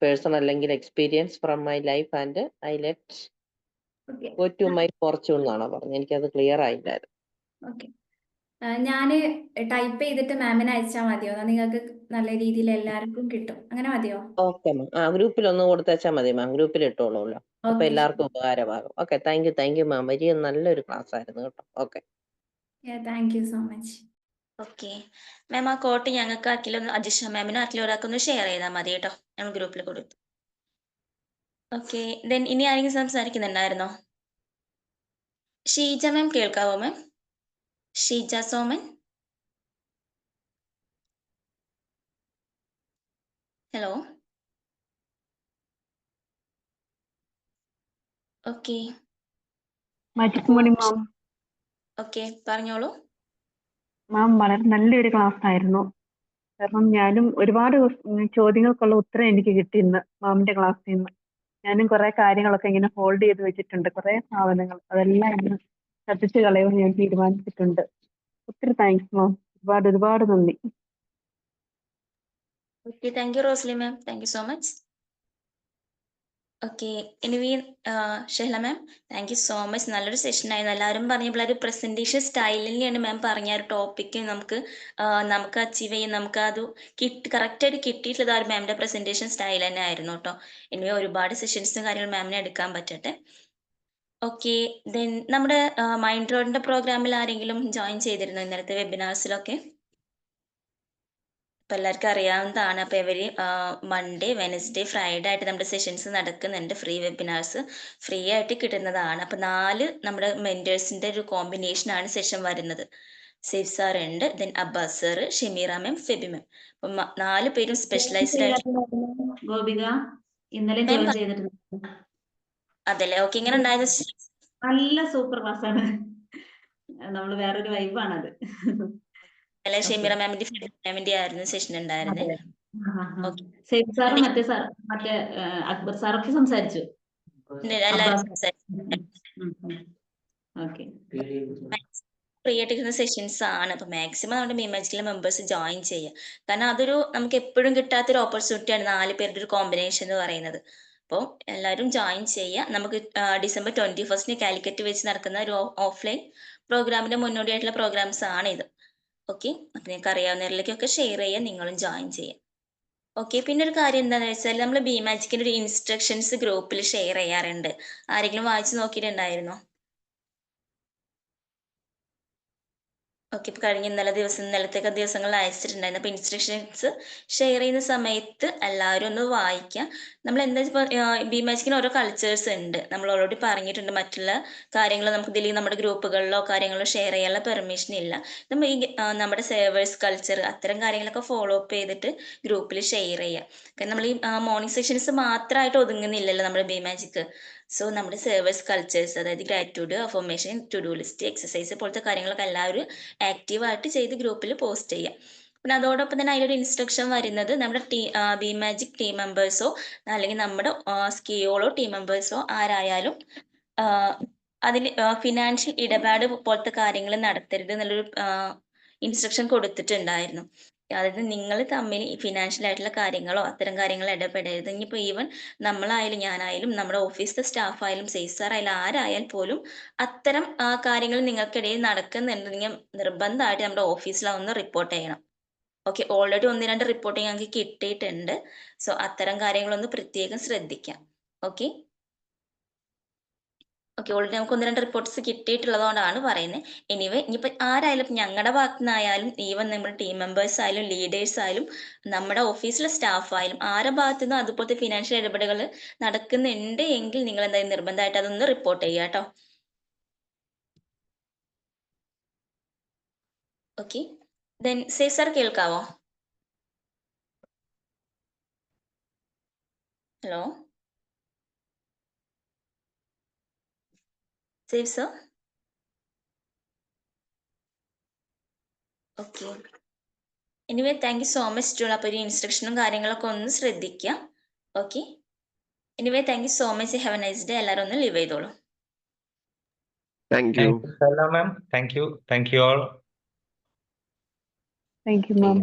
person അല്ലെങ്കിൽ experience from my life and I let okay go to my fortune എന്നാണ് പറഞ്ഞത്. എനിക്കത് ക്ലിയർ ആയില്ലായിരുന്നു. ഓക്കെ. ഞാൻ ടൈപ്പ് ചെയ്തിട്ട് മാമിന് അയച്ചാൽ മതിയോ? എന്നാൽ നിങ്ങൾക്ക് നല്ല രീതിയിൽ എല്ലാവർക്കും കിട്ടും. അങ്ങനെ മതിയോ? Okay ma'am. ഗ്രൂപ്പിൽ ഒന്ന് കൊടുത്തേച്ചാൽ മതി മാം. ഗ്രൂപ്പിൽ ഇട്ടോളൂല്ലോ. അപ്പൊ ഓക്കെ. എല്ലാവർക്കും ഉപകാരമാകും. Okay, thank you ma'am. വലിയ നല്ലൊരു ക്ലാസ് ആയിരുന്നു കേട്ടോ. Okay. Thank you so much. Okay ma'am, ആ കോട്ട് ഞങ്ങൾക്ക് ആർക്കിലും അജിഷ മാമിനും ആർക്കിലും ഒരാൾക്കൊന്ന് ഷെയർ ചെയ്താൽ മതി കേട്ടോ. ഞങ്ങൾ ഗ്രൂപ്പിൽ കൊടുത്തു. ഓക്കെ, ദെൻ ഇനി ആരെങ്കിലും സംസാരിക്കുന്നുണ്ടായിരുന്നോ? ഷീജ മാം കേൾക്കാവോ ma'am? Sheeja Soman. Hello. Okay. Magic morning ma'am. Okay, പറഞ്ഞോളൂ. മാം വളരെ നല്ലൊരു ക്ലാസ് ആയിരുന്നു. കാരണം ഞാനും ഒരുപാട് ചോദ്യങ്ങൾക്കുള്ള ഉത്തരം എനിക്ക് കിട്ടി ഇന്ന് മാമിന്റെ ക്ലാസ്സിൽ നിന്ന്. ഞാനും കുറെ കാര്യങ്ങളൊക്കെ ഇങ്ങനെ ഹോൾഡ് ചെയ്ത് വെച്ചിട്ടുണ്ട്, കുറെ സാധനങ്ങൾ. അതെല്ലാം ഇന്ന് കത്തിച്ച് കളയുമെന്ന് ഞാൻ തീരുമാനിച്ചിട്ടുണ്ട്. ഒത്തിരി താങ്ക്സ് മാം. ഒരുപാട് നന്ദി. Okay, thank U Rosily ma'am. Thank you so much. Okay, anyway Shehla ma'am, thank you so much. നല്ലൊരു സെഷൻ ആയിരുന്നു. എല്ലാവരും പറഞ്ഞപ്പോൾ ഒരു പ്രസന്റേഷൻ സ്റ്റൈലിലാണ് മാം പറഞ്ഞ ഒരു ടോപ്പിക്ക് നമുക്ക് അച്ചീവ് ചെയ്യാൻ നമുക്ക് അത് കറക്റ്റായിട്ട് കിട്ടിയിട്ടുള്ളത് ആ ഒരു മാമിന്റെ പ്രസന്റേഷൻ സ്റ്റൈൽ തന്നെ ആയിരുന്നു കേട്ടോ. എനിവേ ഒരുപാട് സെഷൻസും കാര്യങ്ങളും മാമിനെ എടുക്കാൻ പറ്റട്ടെ. ഓക്കെ, ദെൻ നമ്മുടെ മൈൻഡ് റോഡിന്റെ പ്രോഗ്രാമിൽ ആരെങ്കിലും ജോയിൻ ചെയ്തിരുന്നു ഇന്നലത്തെ വെബിനാർസിലൊക്കെ? ഇപ്പൊ എല്ലാവർക്കും അറിയാവുന്നതാണ്. അപ്പൊ ഇവര് മൺഡേ, വെനസ്ഡേ, ഫ്രൈഡേ ആയിട്ട് നമ്മുടെ സെഷൻസ് നടക്കുന്നുണ്ട്. ഫ്രീ വെബിനാർസ് ഫ്രീ ആയിട്ട് കിട്ടുന്നതാണ്. അപ്പൊ 4 നമ്മുടെ മെന്റേഴ്സിന്റെ ഒരു കോമ്പിനേഷൻ ആണ് സെഷൻ വരുന്നത്. സേഫ് സാർ ഉണ്ട്, ദെൻ അബ്ബാസ് സാർ, ഷെമീറ മാം, ഫെബി മാം. അപ്പൊ 4 പേരും സ്പെഷ്യലൈസ്ഡ് ആയിട്ട്. ഗോപിക ഇന്നലെ മാം ജോയിൻ ചെയ്തിട്ടുണ്ട്. അതല്ലേ? ഓക്കെ, ഇങ്ങനെ ഉണ്ടായത്? നല്ല സൂപ്പർ ക്ലാസ് ആണ്. നമ്മള് വേറൊരു വൈബാണത്. അല്ലെ, ഷെമീറ മാമിന്റെ, ഫെബി മാമിന്റെ ആയിരുന്നു സെഷൻ ഉണ്ടായിരുന്നത്. സേഫ് സാറും മറ്റേ അക്ബർ സാറൊക്കെ സംസാരിച്ചു. എല്ലാവരും ഫ്രീ ആയിട്ട് കിട്ടുന്ന സെഷൻസ് ആണ്. അപ്പൊ മാക്സിമം നമ്മുടെ മീമാജിക്കിലെ മെമ്പേഴ്സ് ജോയിൻ ചെയ്യുക. കാരണം അതൊരു നമുക്ക് എപ്പോഴും കിട്ടാത്തൊരു ഓപ്പർച്യൂണിറ്റിയാണ് 4 പേരുടെ ഒരു കോമ്പിനേഷൻ എന്ന് പറയുന്നത്. അപ്പോൾ എല്ലാവരും ജോയിൻ ചെയ്യുക. നമുക്ക് ഡിസംബർ 21 കാലിക്കറ്റ് വെച്ച് നടക്കുന്ന ഒരു ഓഫ്ലൈൻ പ്രോഗ്രാമിന്റെ മുന്നോടിയായിട്ടുള്ള പ്രോഗ്രാംസ് ആണ് ഇത്. ഓക്കെ, അപ്പൊ നിങ്ങൾക്ക് അറിയാവുന്നവരിലേക്കൊക്കെ ഷെയർ ചെയ്യുക, നിങ്ങളും ജോയിൻ ചെയ്യുക. ഓക്കെ, പിന്നെ ഒരു കാര്യം എന്താണെന്ന് വെച്ചാൽ നമ്മൾ ബിമാജിക്കിന്റെ ഒരു ഇൻസ്ട്രക്ഷൻസ് ഗ്രൂപ്പിൽ ഷെയർ ചെയ്യാറുണ്ട്. ആരെങ്കിലും വായിച്ചു നോക്കിയിട്ടുണ്ടായിരുന്നോ? ഓക്കെ, ഇപ്പൊ കഴിഞ്ഞ ഇന്നലത്തേക്ക് ദിവസങ്ങളിൽ അയച്ചിട്ടുണ്ടായിരുന്നു. അപ്പൊ ഇൻസ്ട്രക്ഷൻസ് ഷെയർ ചെയ്യുന്ന സമയത്ത് എല്ലാവരും ഒന്ന് വായിക്കാം. നമ്മൾ എന്താ ഇപ്പൊ ബി മാജിക്കിന് ഓരോ കൾച്ചേഴ്സ് ഉണ്ട്, നമ്മൾ ഓൾറെഡി പറഞ്ഞിട്ടുണ്ട്. മറ്റുള്ള കാര്യങ്ങൾ നമുക്ക് ഇതിൽ നമ്മുടെ ഗ്രൂപ്പുകളിലോ കാര്യങ്ങളോ ഷെയർ ചെയ്യാനുള്ള പെർമിഷൻ ഇല്ല. നമ്മൾ ഈ നമ്മുടെ സേവേഴ്സ് കൾച്ചർ അത്തരം കാര്യങ്ങളൊക്കെ ഫോളോ അപ്പ് ചെയ്തിട്ട് ഗ്രൂപ്പിൽ ഷെയർ ചെയ്യാം. കാരണം നമ്മൾ ഈ മോർണിംഗ് സെഷൻസ് മാത്രമായിട്ട് ഒതുങ്ങുന്നില്ലല്ലോ നമ്മുടെ ബി മാജിക്. സോ നമ്മുടെ സേവേഴ്സ് കൾച്ചേഴ്സ്, അതായത് gratitude, affirmation, to do list, exercise പോലത്തെ കാര്യങ്ങളൊക്കെ എല്ലാവരും ആക്റ്റീവായിട്ട് ചെയ്ത് ഗ്രൂപ്പിൽ പോസ്റ്റ് ചെയ്യാം. പിന്നെ അതോടൊപ്പം തന്നെ അതിലൊരു ഇൻസ്ട്രക്ഷൻ വരുന്നത് നമ്മുടെ ബി മാജിക് ടീം മെമ്പേഴ്സോ അല്ലെങ്കിൽ നമ്മുടെ സ്കിയോളോ ടീം മെമ്പേഴ്സോ ആരായാലും അതിൽ ഫിനാൻഷ്യൽ ഇടപാട് പോലത്തെ കാര്യങ്ങൾ നടത്തരുത് എന്നുള്ളൊരു ഇൻസ്ട്രക്ഷൻ കൊടുത്തിട്ടുണ്ടായിരുന്നു. അതായത് നിങ്ങൾ തമ്മിൽ ഫിനാൻഷ്യൽ ആയിട്ടുള്ള കാര്യങ്ങളോ അത്തരം കാര്യങ്ങൾ ഇടപെടരുത്. ഇനിയിപ്പോൾ ഈവൻ നമ്മളായാലും ഞാനായാലും നമ്മുടെ ഓഫീസിലെ സ്റ്റാഫ് ആയാലും സെയിൽസ് ആയാലും ആരായാൽ പോലും അത്തരം കാര്യങ്ങൾ നിങ്ങൾക്കിടയിൽ നടക്കുന്നുണ്ടെങ്കിൽ നിർബന്ധമായിട്ട് നമ്മുടെ ഓഫീസിൽ ഒന്ന് റിപ്പോർട്ട് ചെയ്യണം. ഓക്കെ, ഓൾറെഡി 1-2 റിപ്പോർട്ടിങ് ഞങ്ങൾക്ക് കിട്ടിയിട്ടുണ്ട്. സോ അത്തരം കാര്യങ്ങളൊന്ന് പ്രത്യേകം ശ്രദ്ധിക്കാം. ഓക്കെ ഓക്കെ, ഓൾറെഡി നമുക്ക് 1-2 റിപ്പോർട്ട്സ് കിട്ടിയിട്ടുള്ളതുകൊണ്ടാണ് പറയുന്നത്. എനിവേ, ഇനിയിപ്പോൾ ആരായാലും ഞങ്ങളുടെ ഭാഗത്തു നിന്നായാലും ഈവൻ നമ്മുടെ ടീം മെമ്പേഴ്സ് ആയാലും ലീഡേഴ്സ് ആയാലും നമ്മുടെ ഓഫീസിലെ സ്റ്റാഫ് ആയാലും ആരുടെ ഭാഗത്തു നിന്നും അതുപോലത്തെ ഫിനാൻഷ്യൽ ഇടപെടലുകൾ നടക്കുന്നുണ്ട് എങ്കിൽ നിങ്ങൾ എന്തായാലും നിർബന്ധമായിട്ട് അതൊന്ന് റിപ്പോർട്ട് ചെയ്യുക കേട്ടോ. ഓക്കെ, ദെൻ സർ കേൾക്കാവോ? Hello sir. Okay, anyway thank you so much too. അപ്പോൾ ഒരു ഇൻസ്ട്രക്ഷനും കാര്യങ്ങളൊക്കെ ഒന്ന് ശ്രദ്ധിക്കുക. Okay, anyway thank you so much. Have a nice day. എല്ലാവരും ഒന്ന് ലീവ് ചെയ്തോളൂ. Thank you. Thank you, Stella ma'am. Thank you all. Thank you ma'am.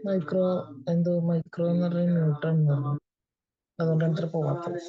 Micro micro എന്ന് പറയുന്നത് ന്യൂട്രൺ എന്ന് പറഞ്ഞു, അതുകൊണ്ടാണ് ഇത്ര പോകാത്തത്.